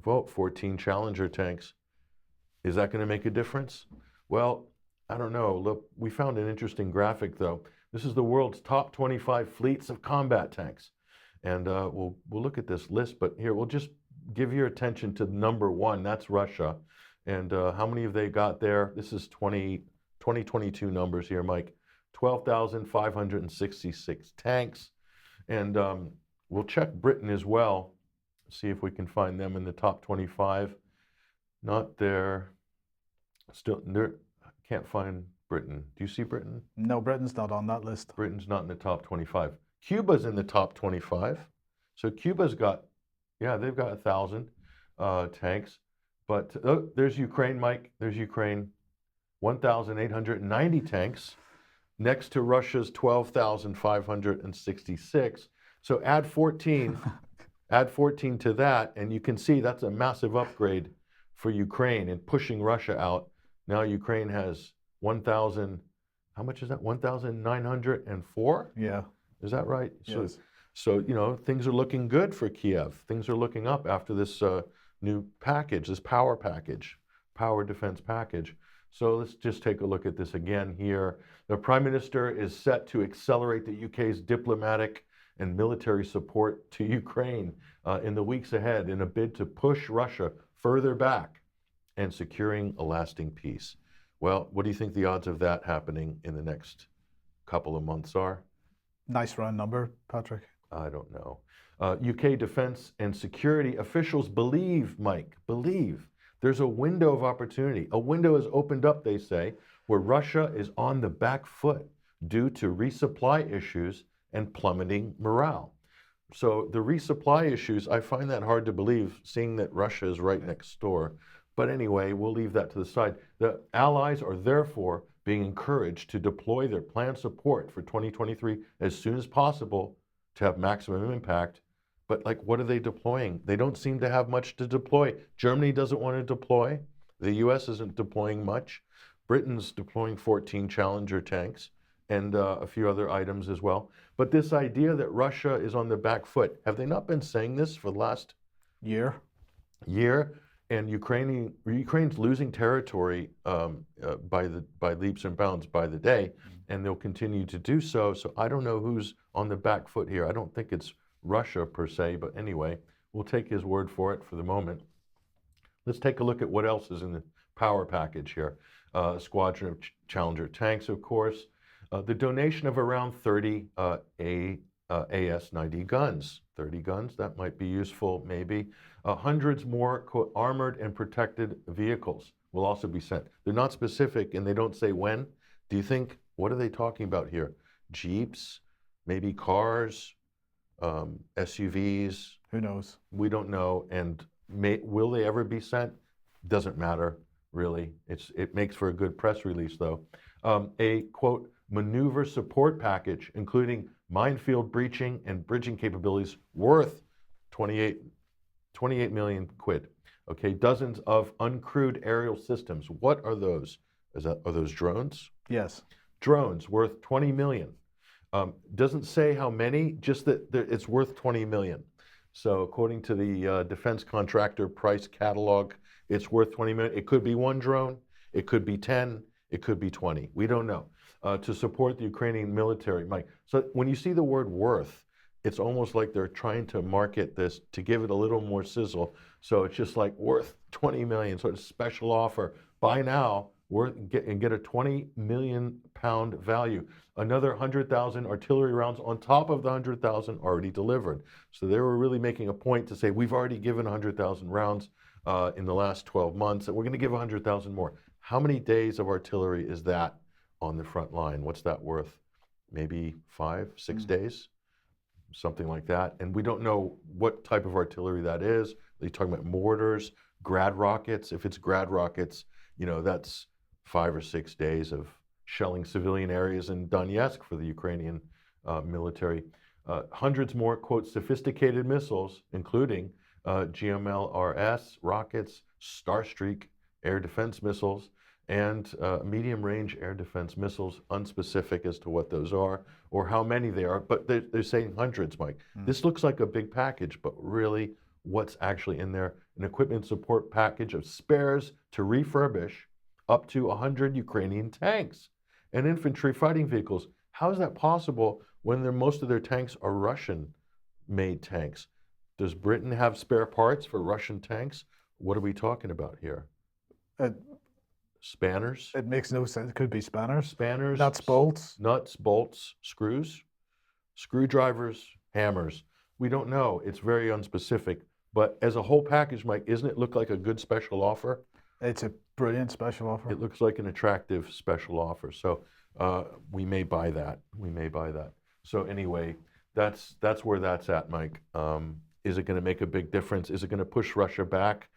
Well, 14 Challenger tanks. Is that going to make a difference? Well, I don't know. Look, we found an interesting graphic, though. This is the world's top 25 fleets of combat tanks. And we'll look at this list, but here, we'll just give your attention to number one. That's Russia. And how many have they got there? This is 2022 numbers here, Mike. 12,566 tanks. And we'll check Britain as well, see if we can find them in the top 25. Not there. Still, can't find Britain. Do you see Britain? No, Britain's not on that list. Britain's not in the top 25. Cuba's in the top 25. So Cuba's got, they've got 1,000 tanks. But there's Ukraine, Mike. There's Ukraine. 1,890 tanks. Next to Russia's 12,566. So add 14, add 14 to that, and you can see that's a massive upgrade for Ukraine in pushing Russia out. Now Ukraine has 1,000, how much is that? 1,904? Yeah. Is that right? Yes. So, things are looking good for Kiev. Things are looking up after this new package, this power package, power defense package. So let's just take a look at this again here. The Prime Minister is set to accelerate the UK's diplomatic and military support to Ukraine in the weeks ahead in a bid to push Russia further back and securing a lasting peace. Well, what do you think the odds of that happening in the next couple of months are? Nice round number, Patrick. I don't know. UK defense and security officials believe, Mike, there's a window of opportunity. A window has opened up, they say, where Russia is on the back foot due to resupply issues and plummeting morale. So the resupply issues, I find that hard to believe, seeing that Russia is right next door. But anyway, we'll leave that to the side. The allies are therefore being encouraged to deploy their planned support for 2023 as soon as possible to have maximum impact. But what are they deploying? They don't seem to have much to deploy. Germany doesn't want to deploy. The US isn't deploying much. Britain's deploying 14 Challenger tanks and a few other items as well. But this idea that Russia is on the back foot, have they not been saying this for the last year? And Ukraine's losing territory by leaps and bounds by the day, and they'll continue to do so. So I don't know who's on the back foot here. I don't think it's Russia per se, but anyway, we'll take his word for it for the moment. Let's take a look at what else is in the power package here. A squadron of Challenger tanks, of course. The donation of around 30 AS-90 guns. 30 guns, that might be useful, maybe. Hundreds more, quote, armored and protected vehicles will also be sent. They're not specific and they don't say when. Do you think, what are they talking about here? Jeeps, maybe cars, SUVs? Who knows? We don't know. And will they ever be sent? Doesn't matter, really. It makes for a good press release, though. A, quote, maneuver support package, including minefield breaching and bridging capabilities worth 28 million quid. Okay, dozens of uncrewed aerial systems. What are those? Are those drones? Yes. Drones worth 20 million. Doesn't say how many, just that it's worth 20 million. So according to the defense contractor price catalog, it's worth 20 million. It could be one drone, it could be 10, it could be 20. We don't know. To support the Ukrainian military, Mike. So when you see the word worth, it's almost like they're trying to market this to give it a little more sizzle. So it's just like worth 20 million, sort of special offer. Buy now and get a 20 million pound value. Another 100,000 artillery rounds on top of the 100,000 already delivered. So they were really making a point to say, we've already given 100,000 rounds in the last 12 months, and we're going to give 100,000 more. How many days of artillery is that on the front line? What's that worth? Maybe 5, 6 days? Something like that. And we don't know what type of artillery that is. Are you talking about mortars, grad rockets? If it's grad rockets, that's 5 or 6 days of shelling civilian areas in Donetsk for the Ukrainian military. Hundreds more, quote, sophisticated missiles, including GMLRS rockets, Starstreak air defense missiles, and medium-range air defense missiles, unspecific as to what those are or how many they are, but they're saying hundreds, Mike. This looks like a big package, but really what's actually in there? An equipment support package of spares to refurbish up to 100 Ukrainian tanks and infantry fighting vehicles. How is that possible when most of their tanks are Russian-made tanks? Does Britain have spare parts for Russian tanks? What are we talking about here? Spanners? It makes no sense. It could be spanners. Spanners. Nuts, bolts. Nuts, bolts, screws, screwdrivers, hammers. We don't know. It's very unspecific. But as a whole package, Mike, doesn't it look like a good special offer? It's a brilliant special offer. It looks like an attractive special offer. So we may buy that. We may buy that. So anyway, that's where that's at, Mike. Is it going to make a big difference? Is it going to push Russia back?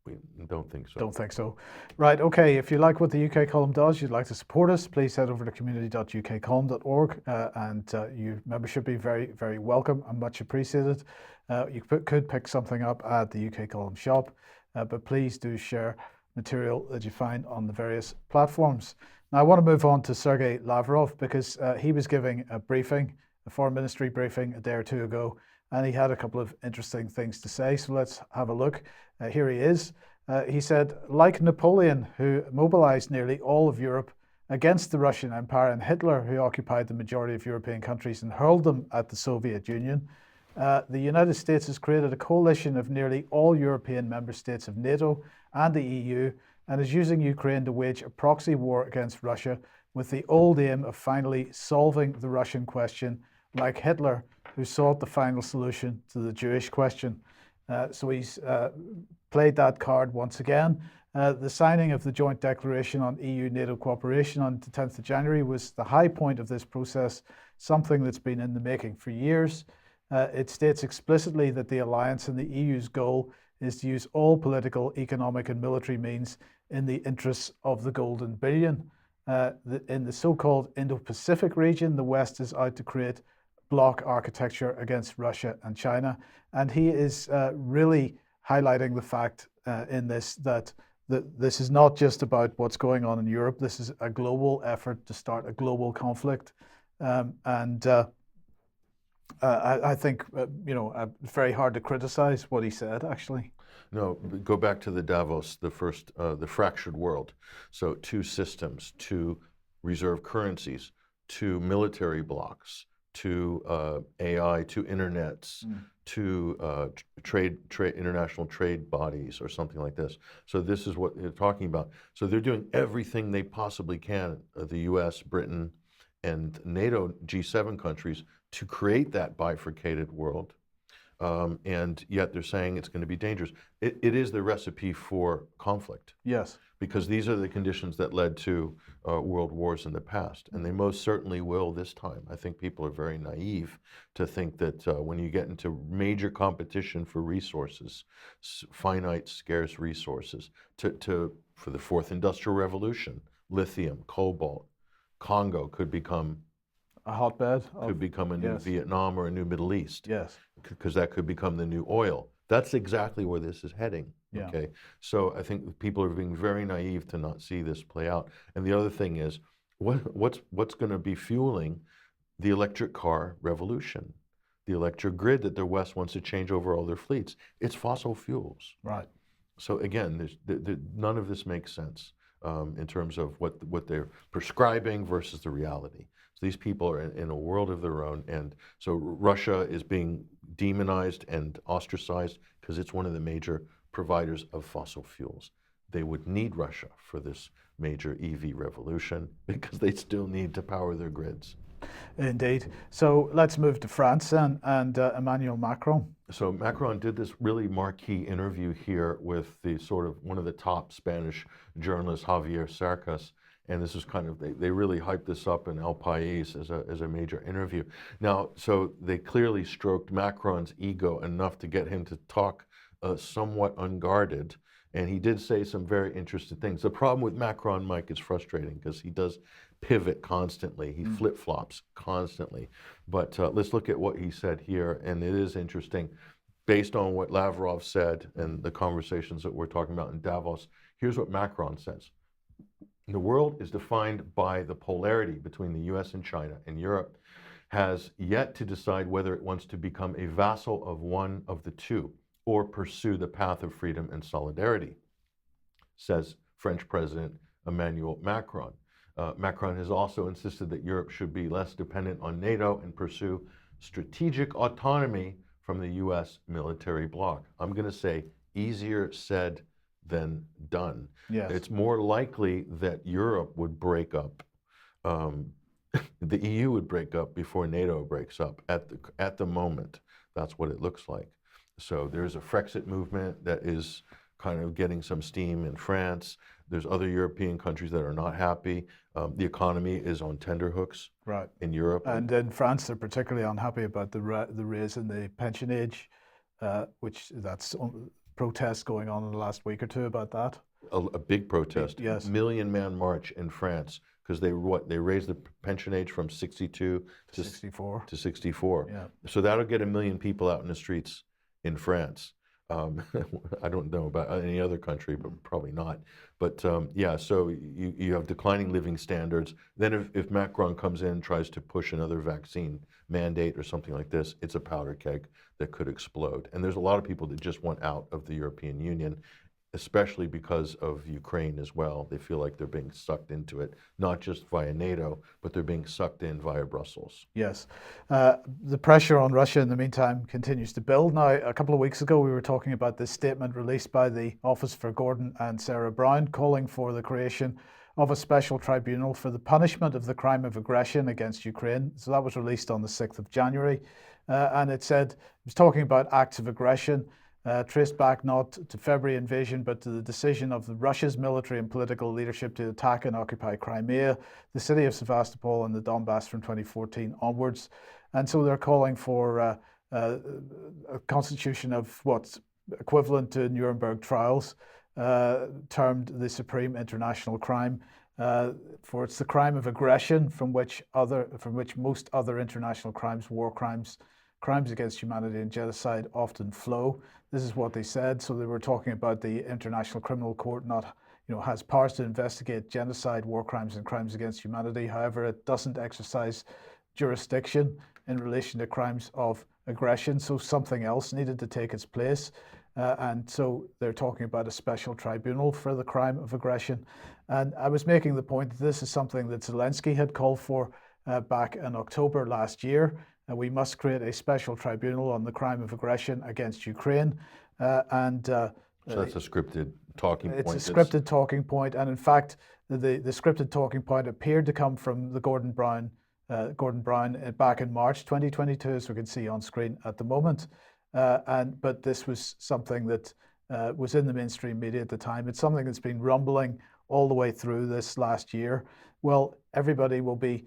We don't think so. Don't think so. Right, okay, if you like what the UK Column does, you'd like to support us, please head over to community.ukcolumn.org and your membership be very, very welcome and much appreciated. You could pick something up at the UK Column shop, but please do share material that you find on the various platforms. Now I want to move on to Sergei Lavrov because he was giving a briefing, a foreign ministry briefing a day or two ago, and he had a couple of interesting things to say. So let's have a look. Here he is. He said, like Napoleon, who mobilized nearly all of Europe against the Russian Empire, and Hitler, who occupied the majority of European countries and hurled them at the Soviet Union, the United States has created a coalition of nearly all European member states of NATO and the EU, and is using Ukraine to wage a proxy war against Russia with the old aim of finally solving the Russian question, like Hitler, who sought the final solution to the Jewish question. So he's played that card once again. The signing of the joint declaration on EU-NATO cooperation on the 10th of January was the high point of this process, something that's been in the making for years. It states explicitly that the alliance and the EU's goal is to use all political, economic and military means in the interests of the Golden Billion. In the so-called Indo-Pacific region, the West is out to create bloc architecture against Russia and China. And he is really highlighting the fact in this that this is not just about what's going on in Europe. This is a global effort to start a global conflict. I think, very hard to criticize what he said, actually. No, go back to the Davos, the fractured world. So 2 systems, 2 reserve currencies, 2 military blocs, 2 AI, 2 internets, 2 international trade bodies or something like this. So this is what they're talking about. So they're doing everything they possibly can, the US, Britain, and NATO G7 countries, to create that bifurcated world. And yet they're saying it's going to be dangerous. It is the recipe for conflict. Yes. Because these are the conditions that led to world wars in the past, and they most certainly will this time. I think people are very naive to think that when you get into major competition for resources, finite, scarce resources, for the 4th Industrial Revolution, lithium, cobalt, Congo could become a hotbed. Could become a new Vietnam or a new Middle East. Yes. Because that could become the new oil. That's exactly where this is heading. Yeah. Okay. So I think people are being very naive to not see this play out. And the other thing is, what's going to be fueling the electric car revolution, the electric grid that the West wants to change over all their fleets? It's fossil fuels. Right. So again, none of this makes sense in terms of what they're prescribing versus the reality. So these people are in a world of their own, and so Russia is being demonized and ostracized because it's one of the major providers of fossil fuels. they would need Russia for this major EV revolution because they still need to power their grids. Indeed. So let's move to France and Emmanuel Macron. So Macron did this really marquee interview here with the sort of one of the top Spanish journalists, Javier Cercas. And this is kind of, they really hyped this up in El País as a major interview. Now, so they clearly stroked Macron's ego enough to get him to talk somewhat unguarded. And he did say some very interesting things. The problem with Macron, Mike, is frustrating because he does pivot constantly. He flip-flops constantly. But let's look at what he said here. And it is interesting. Based on what Lavrov said and the conversations that we're talking about in Davos, here's what Macron says. The world is defined by the polarity between the US and China, and Europe has yet to decide whether it wants to become a vassal of one of the two or pursue the path of freedom and solidarity, says French President Emmanuel Macron. Macron has also insisted that Europe should be less dependent on NATO and pursue strategic autonomy from the US military bloc. I'm going to say easier said than done. Yes. It's more likely that Europe would break up. The EU would break up before NATO breaks up at the moment. That's what it looks like. So there's a Frexit movement that is kind of getting some steam in France. There's other European countries that are not happy. The economy is on tenterhooks in Europe. And in France, they're particularly unhappy about the raise in the pension age, which that's protests going on in the last week or two about that. A big protest. Yes. Million-man march in France because they raised the pension age from 62 to 64. To 64. Yeah. So that'll get 1 million people out in the streets in France. I don't know about any other country, but probably not. But yeah, so you have declining living standards. Then if Macron comes in and tries to push another vaccine mandate or something like this, it's a powder keg that could explode. And there's a lot of people that just want out of the European Union, especially because of Ukraine as well. They feel like they're being sucked into it, not just via NATO, but they're being sucked in via Brussels. Yes. The pressure on Russia in the meantime continues to build. Now, a couple of weeks ago, we were talking about this statement released by the Office for Gordon and Sarah Brown calling for the creation of a special tribunal for the punishment of the crime of aggression against Ukraine. So that was released on the 6th of January. And it was talking about acts of aggression traced back not to February invasion, but to the decision of Russia's military and political leadership to attack and occupy Crimea, the city of Sevastopol and the Donbass from 2014 onwards. And so they're calling for a constitution of what's equivalent to Nuremberg trials, termed the supreme international crime. For it's the crime of aggression from which most other international crimes, war crimes, crimes against humanity and genocide often flow. This is what they said. So they were talking about the International Criminal Court has powers to investigate genocide, war crimes, and crimes against humanity. However, it doesn't exercise jurisdiction in relation to crimes of aggression. So something else needed to take its place. And so they're talking about a special tribunal for the crime of aggression. And I was making the point that this is something that Zelensky had called for back in October last year. We must create a special tribunal on the crime of aggression against Ukraine. So that's a scripted talking point. It's a scripted talking point. And in fact, the scripted talking point appeared to come from the Gordon Brown back in March 2022, as we can see on screen at the moment. But this was something that was in the mainstream media at the time. It's something that's been rumbling all the way through this last year. Well, everybody will be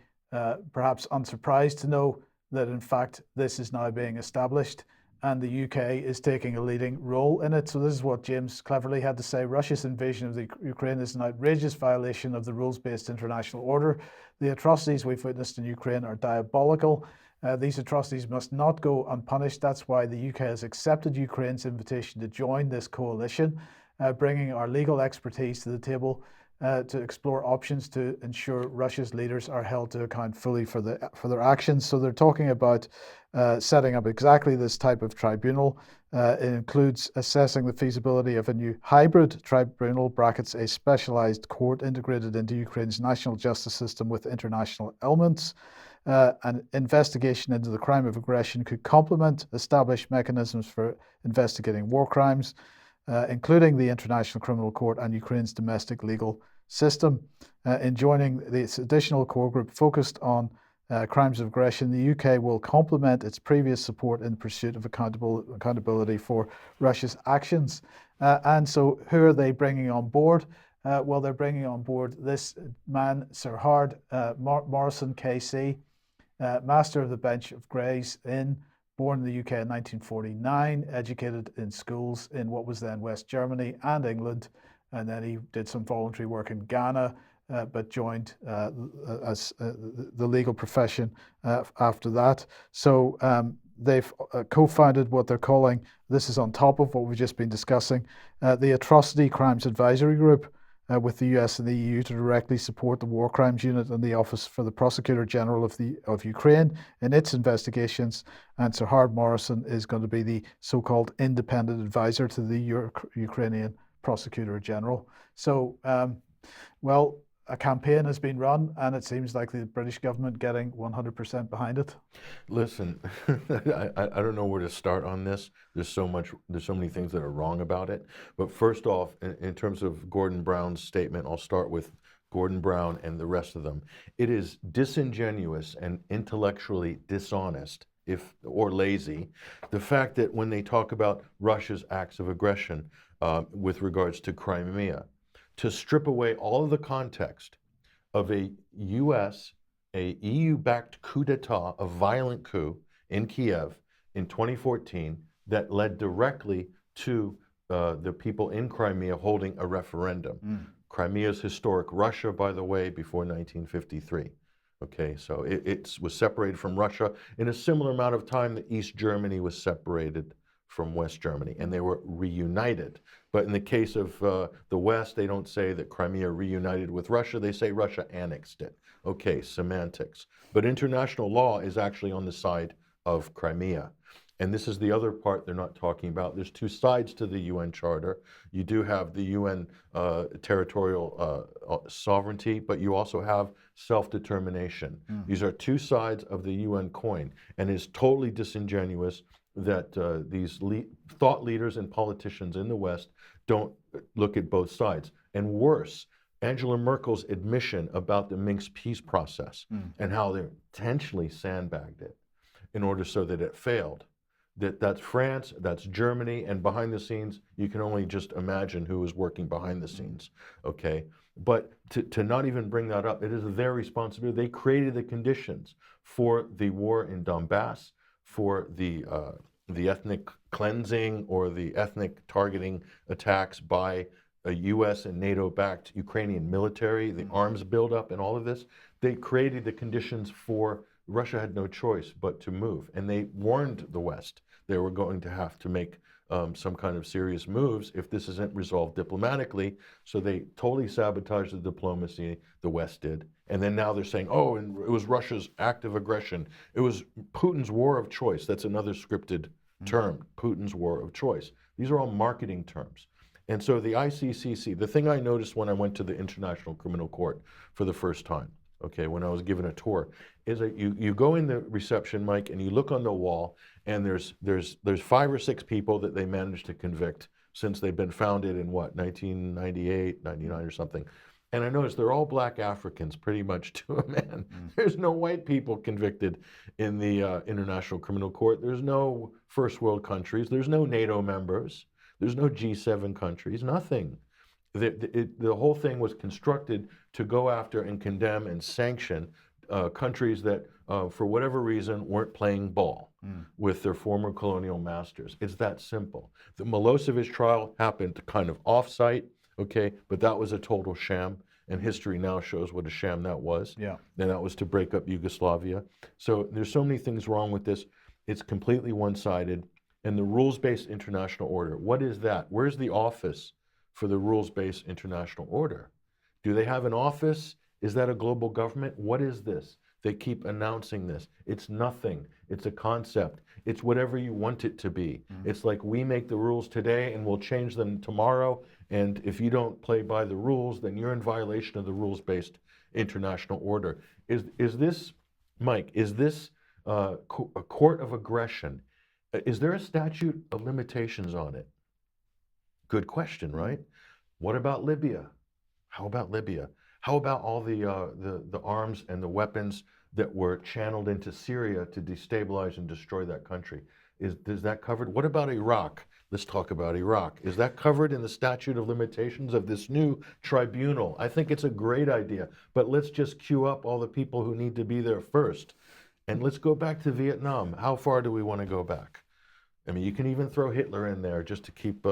perhaps unsurprised to know that in fact this is now being established and the UK is taking a leading role in it. So this is what James Cleverly had to say. Russia's invasion of the Ukraine is an outrageous violation of the rules-based international order. The atrocities we've witnessed in Ukraine are diabolical. These atrocities must not go unpunished. That's why the UK has accepted Ukraine's invitation to join this coalition, bringing our legal expertise to the table to explore options to ensure Russia's leaders are held to account fully for their actions. So they're talking about setting up exactly this type of tribunal. It includes assessing the feasibility of a new hybrid tribunal, brackets a specialized court integrated into Ukraine's national justice system with international elements. An investigation into the crime of aggression could complement established mechanisms for investigating war crimes. including the International Criminal Court and Ukraine's domestic legal system. In joining this additional core group focused on crimes of aggression, the UK will complement its previous support in pursuit of accountability for Russia's actions. And so who are they bringing on board? Well, they're bringing on board this man, Sir Howard Morrison, KC, Master of the Bench of Greys born in the UK in 1949, educated in schools in what was then West Germany and England, and then he did some voluntary work in Ghana, but joined the legal profession after that. So they've co-founded what they're calling, this is on top of what we've just been discussing, the Atrocity Crimes Advisory Group, with the US and the EU to directly support the War Crimes Unit and the Office for the Prosecutor General of Ukraine in its investigations. And Sir Howard Morrison is going to be the so-called independent advisor to the Ukrainian Prosecutor General. So, well, a campaign has been run, and it seems like the British government getting 100% behind it. Listen, I don't know where to start on this. There's so many things that are wrong about it. But first off, in terms of Gordon Brown's statement, I'll start with Gordon Brown and the rest of them. It is disingenuous and intellectually dishonest, or lazy, the fact that when they talk about Russia's acts of aggression with regards to Crimea, to strip away all of the context of a EU-backed coup d'etat, a violent coup in Kiev in 2014 that led directly to the people in Crimea holding a referendum. Crimea's historic Russia, by the way, before 1953. Okay, so it was separated from Russia in a similar amount of time that East Germany was separated from West Germany, and they were reunited. But in the case of the West, they don't say that Crimea reunited with Russia, they say Russia annexed it. Okay, semantics. But international law is actually on the side of Crimea. And this is the other part they're not talking about. There's two sides to the UN Charter. You do have the UN territorial sovereignty, but you also have self-determination. These are two sides of the UN coin, and it's totally disingenuous that these thought leaders and politicians in the West don't look at both sides. And worse, Angela Merkel's admission about the Minsk peace process and how they intentionally sandbagged it in order so that it failed. That's France, that's Germany, and behind the scenes, you can only just imagine who is working behind the scenes, okay? But to not even bring that up, it is their responsibility. They created the conditions for the war in Donbass, for the ethnic cleansing or the ethnic targeting attacks by a US and NATO-backed Ukrainian military, the arms buildup and all of this. They created the conditions for Russia had no choice but to move. And they warned the West they were going to have to make some kind of serious moves if this isn't resolved diplomatically. So they totally sabotaged the diplomacy, the West did. And then now they're saying, oh, and it was Russia's act of aggression. It was Putin's war of choice. That's another scripted term, Putin's war of choice. These are all marketing terms. And so the ICCC, the thing I noticed when I went to the International Criminal Court for the first time, okay, when I was given a tour, is that you go in the reception, Mike, and you look on the wall, and there's 5 or 6 people that they managed to convict since they've been founded in what, 1998, 99 or something. And I noticed they're all black Africans, pretty much to a man. There's no white people convicted in the International Criminal Court. There's no first world countries. There's no NATO members. There's no G7 countries, nothing. The whole thing was constructed to go after and condemn and sanction countries that, for whatever reason, weren't playing ball with their former colonial masters. It's that simple. The Milosevic trial happened kind of off-site, okay, but that was a total sham, and history now shows what a sham that was. Yeah. And that was to break up Yugoslavia. So there's so many things wrong with this. It's completely one-sided. And the rules-based international order, what is that? Where's the office for the rules-based international order? Do they have an office? Is that a global government? What is this? They keep announcing this. It's nothing. It's a concept. It's whatever you want it to be. It's like we make the rules today and we'll change them tomorrow. And if you don't play by the rules, then you're in violation of the rules-based international order. Is this, Mike, is this a court of aggression? Is there a statute of limitations on it? Good question, right? What about Libya? How about Libya? How about all the arms and the weapons that were channeled into Syria to destabilize and destroy that country? Is that covered? What about Iraq? Let's talk about Iraq. Is that covered in the statute of limitations of this new tribunal? I think it's a great idea, but let's just queue up all the people who need to be there first. And let's go back to Vietnam. How far do we want to go back? I mean, you can even throw Hitler in there just to keep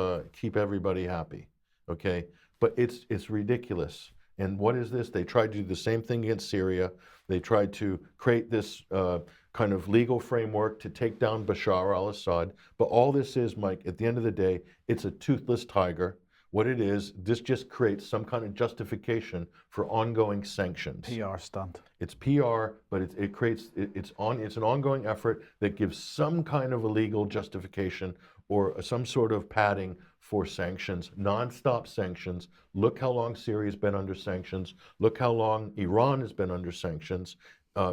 everybody happy, okay? But it's ridiculous. And what is this? They tried to do the same thing against Syria. They tried to create this kind of legal framework to take down Bashar al-Assad. But all this is, Mike, at the end of the day, it's a toothless tiger. What it is, this just creates some kind of justification for ongoing sanctions. PR stunt. It's PR, but it's an ongoing effort that gives some kind of a legal justification or some sort of padding for sanctions, non-stop sanctions. Look how long Syria's been under sanctions. Look how long Iran has been under sanctions.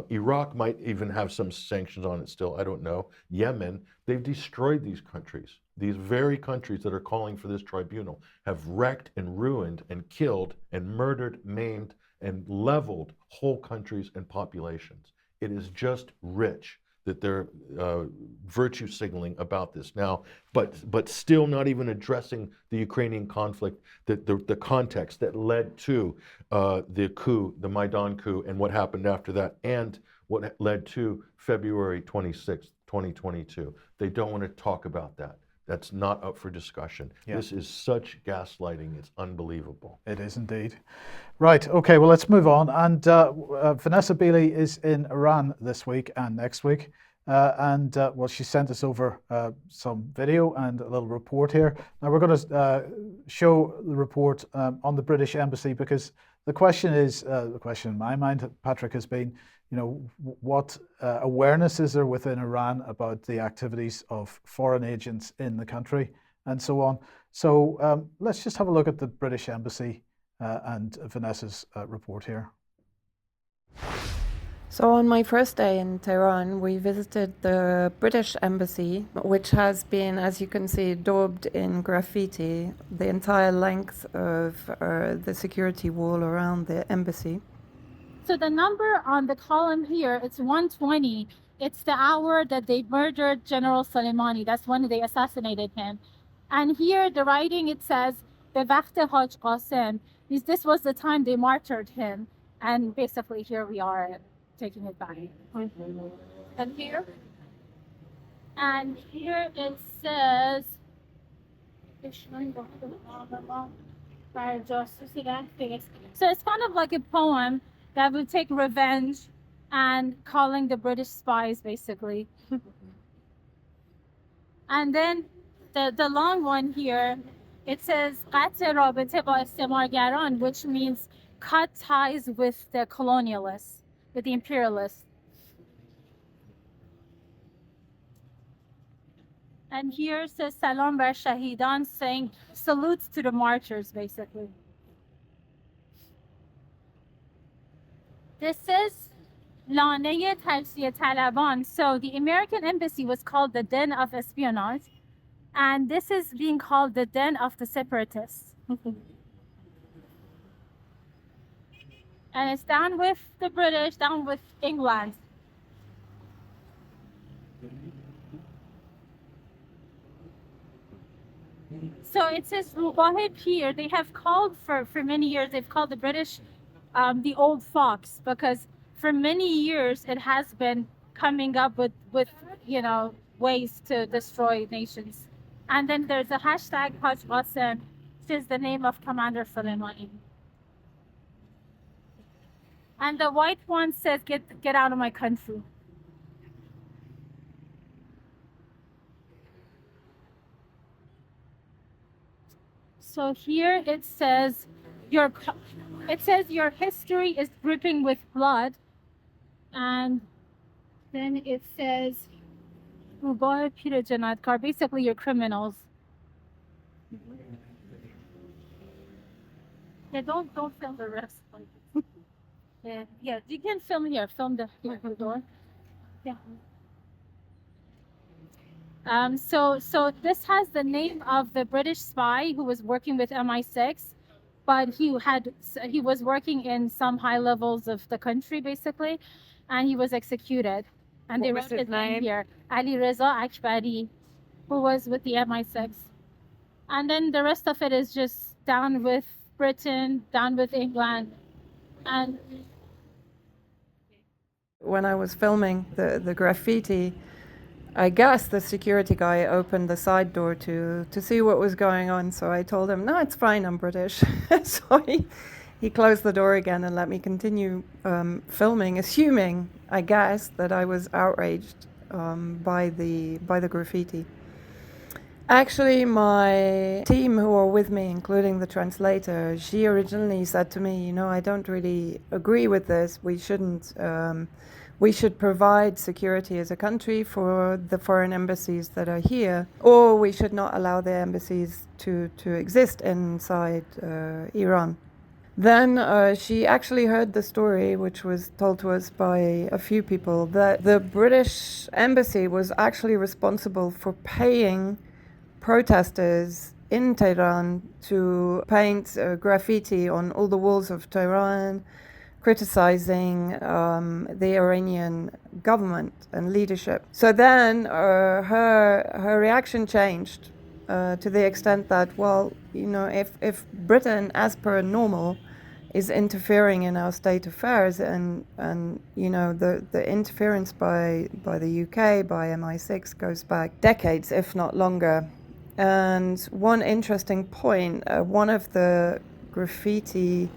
Iraq might even have some sanctions on it still, I don't know. Yemen, they've destroyed these countries. These very countries that are calling for this tribunal have wrecked and ruined and killed and murdered, maimed, and leveled whole countries and populations. It is just rich that they're virtue signaling about this now, but still not even addressing the Ukrainian conflict, the context that led to the coup, the Maidan coup, and what happened after that, and what led to February 26th, 2022. They don't want to talk about that. That's not up for discussion. Yeah. This is such gaslighting, it's unbelievable. It is indeed. Right, okay, well, let's move on. And Vanessa Beeley is in Iran this week and next week. Well, she sent us over some video and a little report here. Now, we're going to show the report on the British Embassy, because the question in my mind, Patrick, has been, you know, what awareness is there within Iran about the activities of foreign agents in the country and so on. So let's just have a look at the British Embassy and Vanessa's report here. So on my first day in Tehran, we visited the British Embassy, which has been, as you can see, daubed in graffiti the entire length of the security wall around the embassy. So the number on the column here, it's 120. It's the hour that they murdered General Soleimani. That's when they assassinated him. And here, the writing, it says, "Be vakht Haj Qasem." This was the time they martyred him. And basically, here we are taking it back. And here it says, so it's kind of like a poem that would take revenge and calling the British spies, basically. And then the long one here, it says "Qat rabite ba istemargaran," which means cut ties with the colonialists, with the imperialists. And here it says "Salam bar shahidan," saying salutes to the martyrs, basically. This is Laneye Tajziye Taliban. So the American embassy was called the Den of Espionage, and this is being called the Den of the Separatists. And it's down with the British, down with England. So it says Rubahe Pier. They have called for many years, they've called the British the old fox, because for many years it has been coming up with ways to destroy nations. And then there's a hashtag Haj Qasem, which is the name of Commander Soleimani. And the white one says, get out of my country. So here it says, your history is dripping with blood. And then it says, basically you're criminals. Yeah, don't film the rest. Yeah, you can film here. Film the door. Yeah. So this has the name of the British spy who was working with MI6, but he was working in some high levels of the country basically, and he was executed. And What they was wrote his his name name? here, Ali Reza Akbari, who was with the MI6. And then the rest of it is just down with Britain, down with England, and When I was filming the graffiti, I guess the security guy opened the side door to see what was going on. So I told him, no, it's fine, I'm British. So he closed the door again and let me continue filming, assuming, I guess, that I was outraged by the graffiti. Actually, my team who were with me, including the translator, she originally said to me, I don't really agree with this. We should provide security as a country for the foreign embassies that are here, or we should not allow the embassies to exist inside Iran. Then she actually heard the story, which was told to us by a few people, that the British embassy was actually responsible for paying protesters in Tehran to paint graffiti on all the walls of Tehran, criticizing the Iranian government and leadership. So then her reaction changed to the extent that, if Britain, as per normal, is interfering in our state affairs, and the interference by the UK, by MI6, goes back decades, if not longer. And one interesting point, one of the graffiti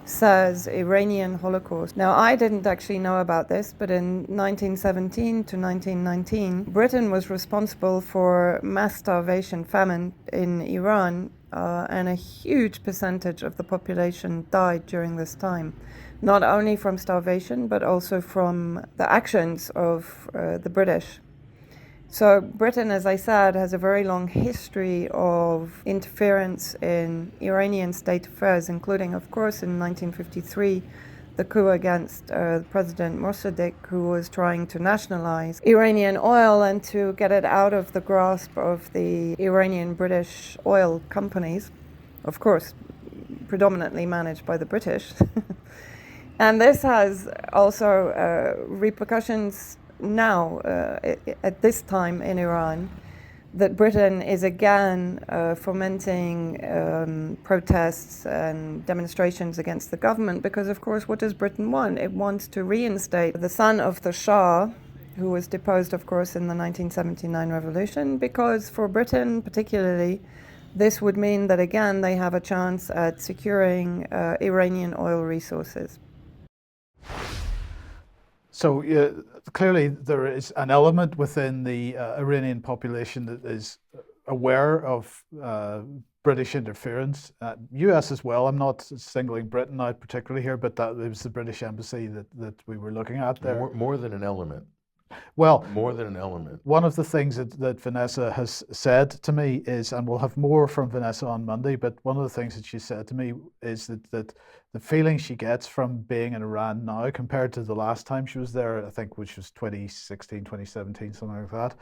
says Iranian Holocaust. Now, I didn't actually know about this, but in 1917 to 1919, Britain was responsible for mass starvation, famine in Iran, and a huge percentage of the population died during this time. Not only from starvation, but also from the actions of the British. So Britain, as I said, has a very long history of interference in Iranian state affairs, including, of course, in 1953, the coup against President Mossadegh, who was trying to nationalize Iranian oil and to get it out of the grasp of the Iranian British oil companies, of course, predominantly managed by the British. And this has also repercussions now, at this time in Iran, that Britain is again fomenting protests and demonstrations against the government, because, of course, what does Britain want? It wants to reinstate the son of the Shah, who was deposed, of course, in the 1979 revolution, because for Britain particularly, this would mean that, again, they have a chance at securing Iranian oil resources. So clearly there is an element within the Iranian population that is aware of British interference. US as well. I'm not singling Britain out particularly here, but that it was the British embassy that we were looking at there. More than an element. Well, more than an element. One of the things that Vanessa has said to me is, and we'll have more from Vanessa on Monday, but one of the things that she said to me is that the feeling she gets from being in Iran now compared to the last time she was there, I think, which was 2016, 2017, something like that,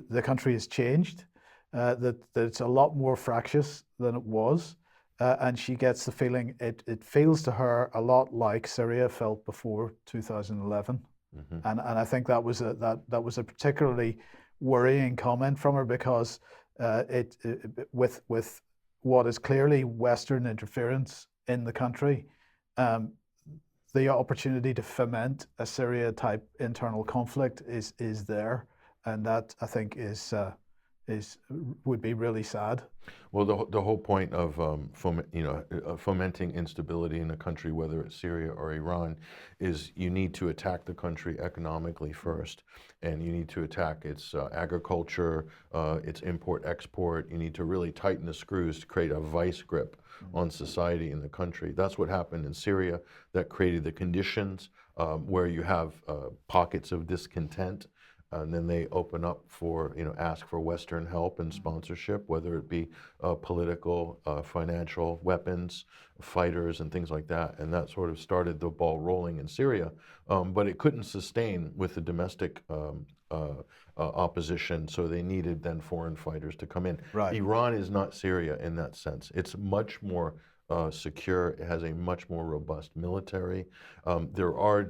the country has changed, that it's a lot more fractious than it was. And she gets the feeling it feels to her a lot like Syria felt before 2011. Mm-hmm. And I think that was a particularly worrying comment from her, because with what is clearly Western interference in the country, the opportunity to foment a Syria type internal conflict is there, and that I think would be really sad. Well, the whole point of fomenting instability in a country, whether it's Syria or Iran, is you need to attack the country economically first, and you need to attack its agriculture, its import-export. You need to really tighten the screws to create a vice grip on society in the country. That's what happened in Syria. That created the conditions where you have pockets of discontent. And then they open up for, ask for Western help and sponsorship, whether it be political, financial, weapons, fighters, and things like that. And that sort of started the ball rolling in Syria. But it couldn't sustain with the domestic opposition, so they needed then foreign fighters to come in. Right. Iran is not Syria in that sense. It's much more secure. It has a much more robust military. There are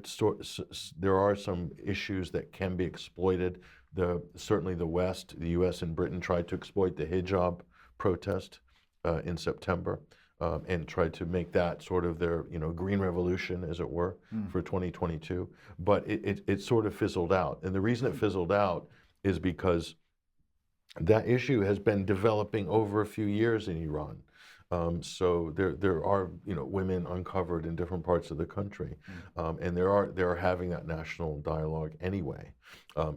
some issues that can be exploited. Certainly the West, the U.S. and Britain tried to exploit the hijab protest in September. And tried to make that sort of their, green revolution, as it were, for 2022. But it sort of fizzled out. And the reason it fizzled out is because that issue has been developing over a few years in Iran. So there are women uncovered in different parts of the country, and they're having that national dialogue anyway.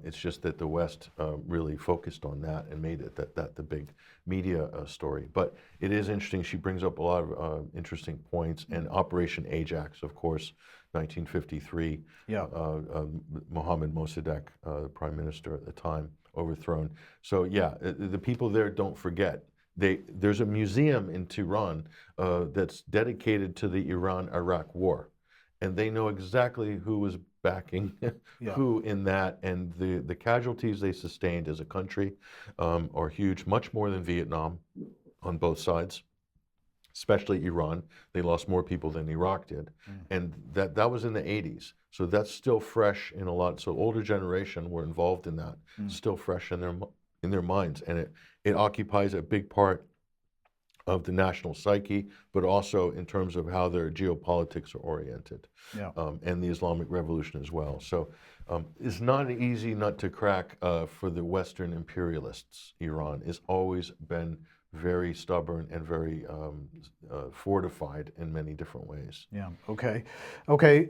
It's just that the West really focused on that and made it that the big media story. But it is interesting. She brings up a lot of interesting points. And Operation Ajax, of course, 1953. Yeah. Mohammad Mossadegh, the prime minister at the time, overthrown. So yeah, the people there don't forget. There's a museum in Tehran that's dedicated to the Iran-Iraq War, and they know exactly who was backing who in that, and the casualties they sustained as a country are huge, much more than Vietnam on both sides, especially Iran. They lost more people than Iraq did, and that was in the 80s. So that's still fresh in a lot. So older generation were involved in that, still fresh in their minds, and it occupies a big part of the national psyche, but also in terms of how their geopolitics are oriented, and the Islamic Revolution as well. So it's not an easy nut to crack for the Western imperialists. Iran has always been very stubborn and very fortified in many different ways. Yeah, okay.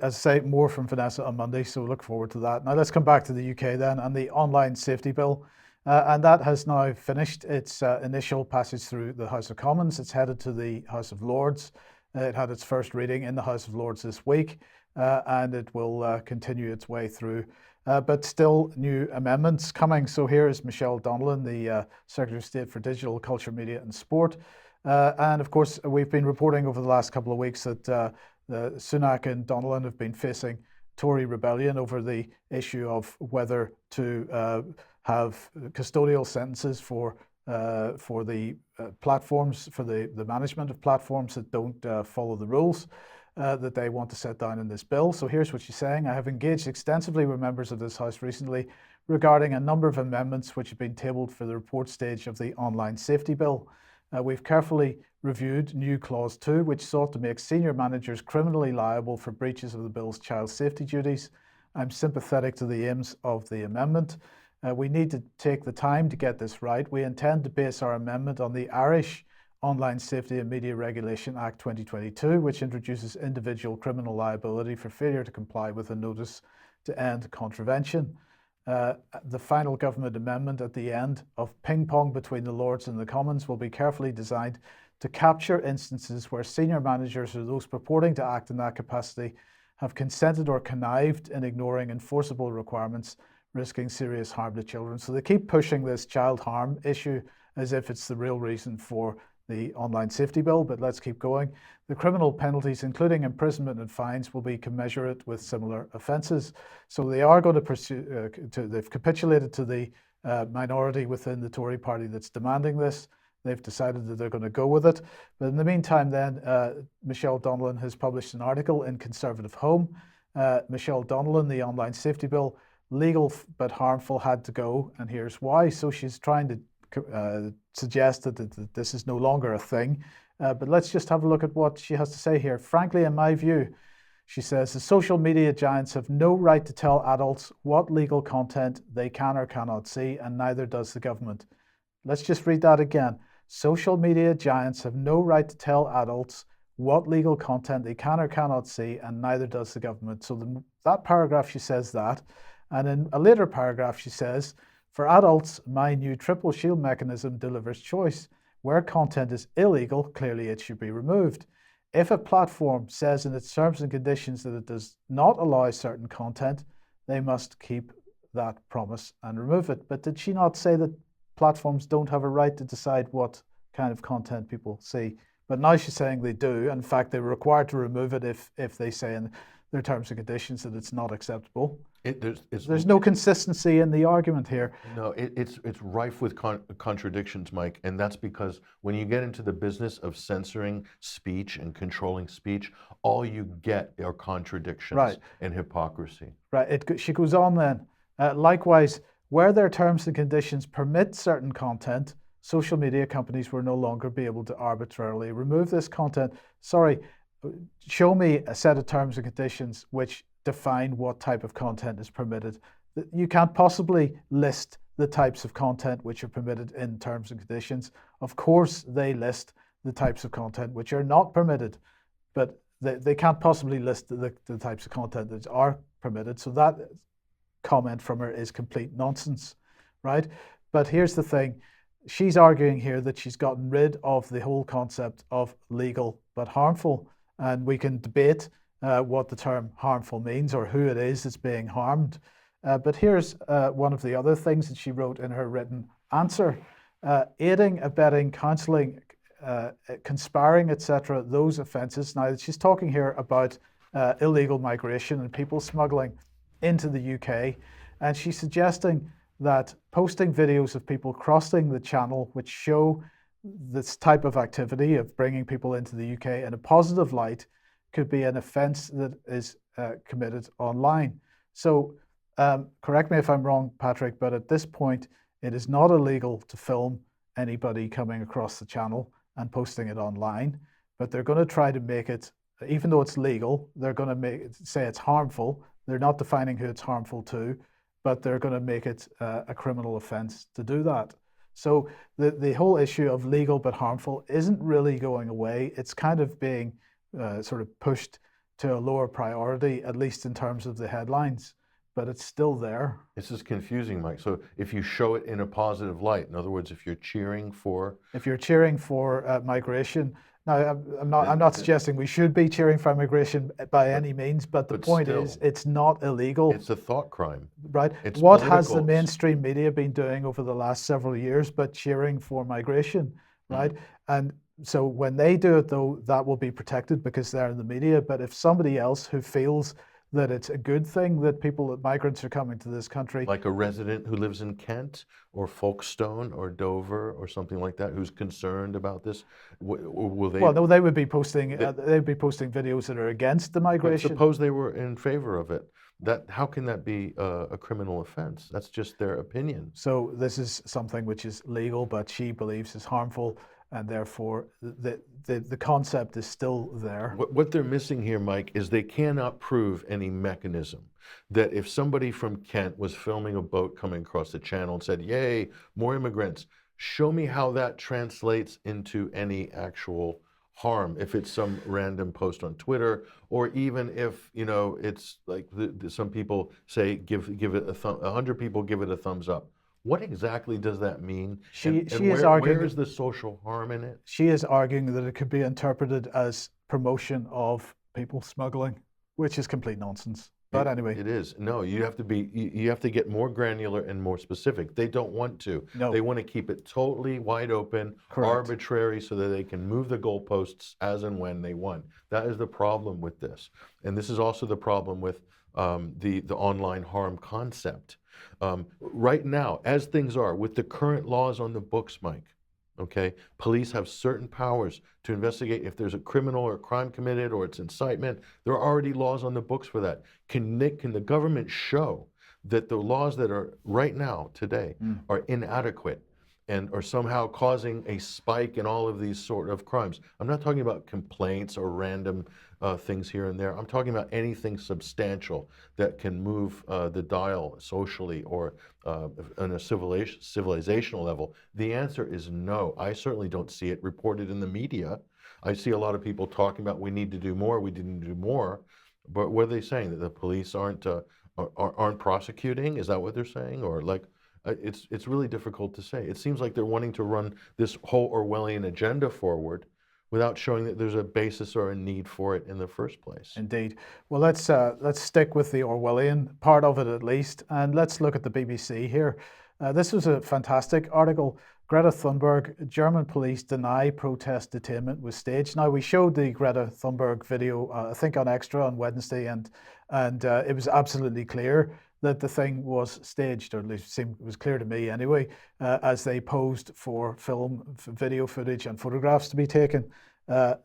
As I say, more from Vanessa on Monday, so look forward to that. Now let's come back to the UK then, and the online safety bill. And that has now finished its initial passage through the House of Commons. It's headed to the House of Lords. It had its first reading in the House of Lords this week, and it will continue its way through. But still new amendments coming. So here is Michelle Donnellan, the Secretary of State for Digital, Culture, Media and Sport. And of course, we've been reporting over the last couple of weeks that Sunak and Donnellan have been facing Tory rebellion over the issue of whether to have custodial sentences for the platforms, for the management of platforms that don't follow the rules that they want to set down in this bill. So here's what she's saying. I have engaged extensively with members of this House recently regarding a number of amendments which have been tabled for the report stage of the online safety bill. We've carefully reviewed new clause 2, which sought to make senior managers criminally liable for breaches of the bill's child safety duties. I'm sympathetic to the aims of the amendment. We need to take the time to get this right. We intend to base our amendment on the Irish Online Safety and Media Regulation Act 2022, which introduces individual criminal liability for failure to comply with a notice to end contravention. The final government amendment at the end of ping pong between the Lords and the Commons will be carefully designed to capture instances where senior managers or those purporting to act in that capacity have consented or connived in ignoring enforceable requirements, risking serious harm to children. So they keep pushing this child harm issue as if it's the real reason for the online safety bill, but let's keep going. The criminal penalties, including imprisonment and fines, will be commensurate with similar offences. So they are going to pursue, they've capitulated to the minority within the Tory party that's demanding this. They've decided that they're going to go with it. But in the meantime then, Michelle Donnellan has published an article in Conservative Home. Michelle Donnellan, the online safety bill, legal but harmful, had to go, and here's why. So she's trying to suggest that this is no longer a thing. But let's just have a look at what she has to say here. Frankly, in my view, she says, the social media giants have no right to tell adults what legal content they can or cannot see, and neither does the government. Let's just read that again. Social media giants have no right to tell adults what legal content they can or cannot see, and neither does the government. So that paragraph, she says that. And in a later paragraph, she says, for adults, my new triple shield mechanism delivers choice. Where content is illegal, clearly it should be removed. If a platform says in its terms and conditions that it does not allow certain content, they must keep that promise and remove it. But did she not say that platforms don't have a right to decide what kind of content people see? But now she's saying they do. In fact, they're required to remove it if they say in their terms and conditions that it's not acceptable. There's no consistency in the argument here. No, it's rife with contradictions, Mike, and that's because when you get into the business of censoring speech and controlling speech, all you get are contradictions and hypocrisy. Right. She goes on then. Likewise, where their terms and conditions permit certain content, social media companies will no longer be able to arbitrarily remove this content. Sorry, show me a set of terms and conditions which define what type of content is permitted. You can't possibly list the types of content which are permitted in terms and conditions. Of course, they list the types of content which are not permitted, but they can't possibly list the types of content that are permitted. So that comment from her is complete nonsense, right? But here's the thing. She's arguing here that she's gotten rid of the whole concept of legal but harmful. And we can debate what the term harmful means or who it is that's being harmed. But here's one of the other things that she wrote in her written answer. Aiding, abetting, counselling, conspiring, etc., those offences. Now, she's talking here about illegal migration and people smuggling into the UK. And she's suggesting that posting videos of people crossing the channel which show this type of activity of bringing people into the UK in a positive light could be an offence that is committed online. So correct me if I'm wrong, Patrick, but at this point, it is not illegal to film anybody coming across the channel and posting it online, but they're going to try to make it, even though it's legal, they're going to say it's harmful. They're not defining who it's harmful to, but they're going to make it a criminal offence to do that. So the whole issue of legal but harmful isn't really going away. It's kind of being sort of pushed to a lower priority, at least in terms of the headlines, but it's still there. This is confusing, Mike. So if you show it in a positive light, in other words, if you're cheering for... If you're cheering for migration, now I'm not suggesting we should be cheering for migration by any means, but the point is it's not illegal. It's a thought crime. Right. It's what has the mainstream media been doing over the last several years but cheering for migration, right? And so when they do it, though, that will be protected because they're in the media. But if somebody else who feels that it's a good thing that migrants are coming to this country. Like a resident who lives in Kent or Folkestone or Dover or something like that, who's concerned about this, will they? Well, no, they would be posting videos that are against the migration. But suppose they were in favor of it. How can that be a criminal offense? That's just their opinion. So this is something which is legal, but she believes is harmful. And therefore, the concept is still there. What they're missing here, Mike, is they cannot prove any mechanism that if somebody from Kent was filming a boat coming across the channel and said, "Yay, more immigrants," show me how that translates into any actual harm. If it's some random post on Twitter, or even if it's like some people say, give it 100 people give it a thumbs up. What exactly does that mean? Where is the social harm in it? She is arguing that it could be interpreted as promotion of people smuggling, which is complete nonsense. But anyway, it is. No, you have to get more granular and more specific. They don't want to. No. They want to keep it totally wide open, arbitrary, so that they can move the goalposts as and when they want. That is the problem with this, and this is also the problem with the online harm concept. Right now, as things are, with the current laws on the books, Mike, okay, police have certain powers to investigate if there's a criminal or a crime committed or it's incitement. There are already laws on the books for that. Can the government show that the laws that are right now, today, are inadequate and are somehow causing a spike in all of these sort of crimes? I'm not talking about complaints or random things here and there. I'm talking about anything substantial that can move the dial socially or on a civilizational level. The answer is no. I certainly don't see it reported in the media. I see a lot of people talking about we need to do more, we didn't do more. But what are they saying? That the police aren't prosecuting? Is that what they're saying? Or like, it's really difficult to say. It seems like they're wanting to run this whole Orwellian agenda forward without showing that there's a basis or a need for it in the first place. Indeed. Well, let's stick with the Orwellian part of it at least, and let's look at the BBC here. This was a fantastic article Greta Thunberg, German police deny protest detainment was staged. Now, we showed the Greta Thunberg video, I think on Extra on Wednesday, and it was absolutely clear that the thing was staged, or at least it was clear to me anyway, as they posed for video footage and photographs to be taken. But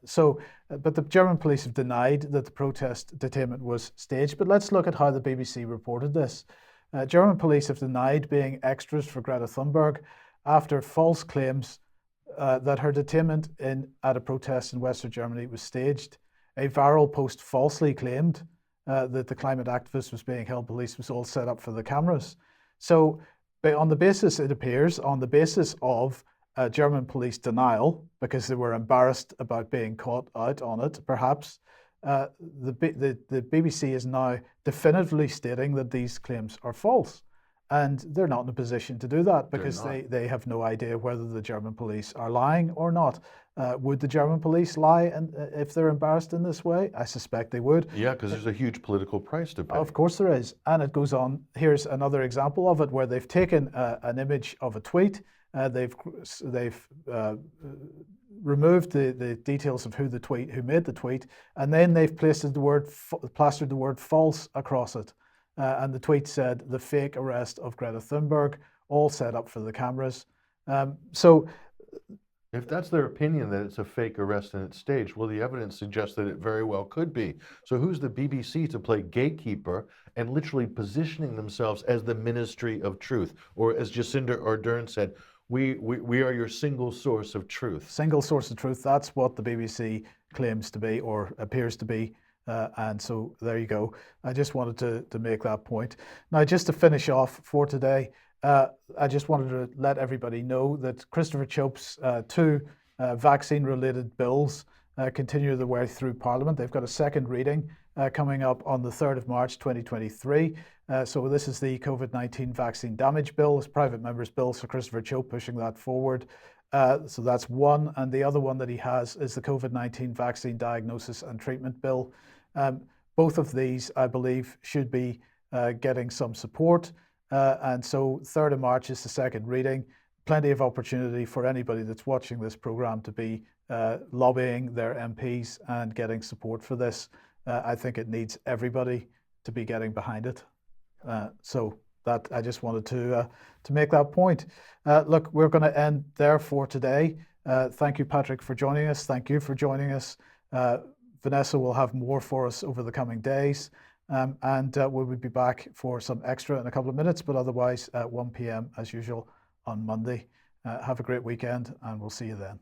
the German police have denied that the protest detainment was staged. But let's look at how the BBC reported this. German police have denied being extras for Greta Thunberg after false claims that her detainment at a protest in Western Germany was staged. A viral post falsely claimed that the climate activist was being held police was all set up for the cameras. So on the basis, it appears, on the basis of German police denial, because they were embarrassed about being caught out on it, perhaps, the BBC is now definitively stating that these claims are false. And they're not in a position to do that because they have no idea whether the German police are lying or not. Would the German police lie if they're embarrassed in this way? I suspect they would. Yeah, because there's a huge political price to pay. Of course there is. And it goes on. Here's another example of it where they've taken an image of a tweet. They've removed the details of who made the tweet, and then they've plastered the word false across it. And the tweet said, "The fake arrest of Greta Thunberg," all set up for the cameras. So if that's their opinion that it's a fake arrest and it's staged, well, the evidence suggests that it very well could be. So who's the BBC to play gatekeeper and literally positioning themselves as the ministry of truth? Or as Jacinda Ardern said, we are your single source of truth. Single source of truth, that's what the BBC claims to be or appears to be. And so there you go. I just wanted to make that point. Now, just to finish off for today, I just wanted to let everybody know that Christopher Chope's two vaccine-related bills continue their way through Parliament. They've got a second reading coming up on the 3rd of March 2023. So this is the COVID-19 vaccine damage bill. It's private member's bill, so Christopher Chope pushing that forward. So that's one. And the other one that he has is the COVID-19 vaccine diagnosis and treatment bill. Both of these, I believe, should be getting some support. And so 3rd of March is the second reading. Plenty of opportunity for anybody that's watching this programme to be lobbying their MPs and getting support for this. I think it needs everybody to be getting behind it. So that I just wanted to make that point. Look, we're going to end there for today. Thank you, Patrick, for joining us. Thank you for joining us. Vanessa will have more for us over the coming days. And we will be back for some extra in a couple of minutes, but otherwise at 1 p.m. as usual on Monday. Have a great weekend, and we'll see you then.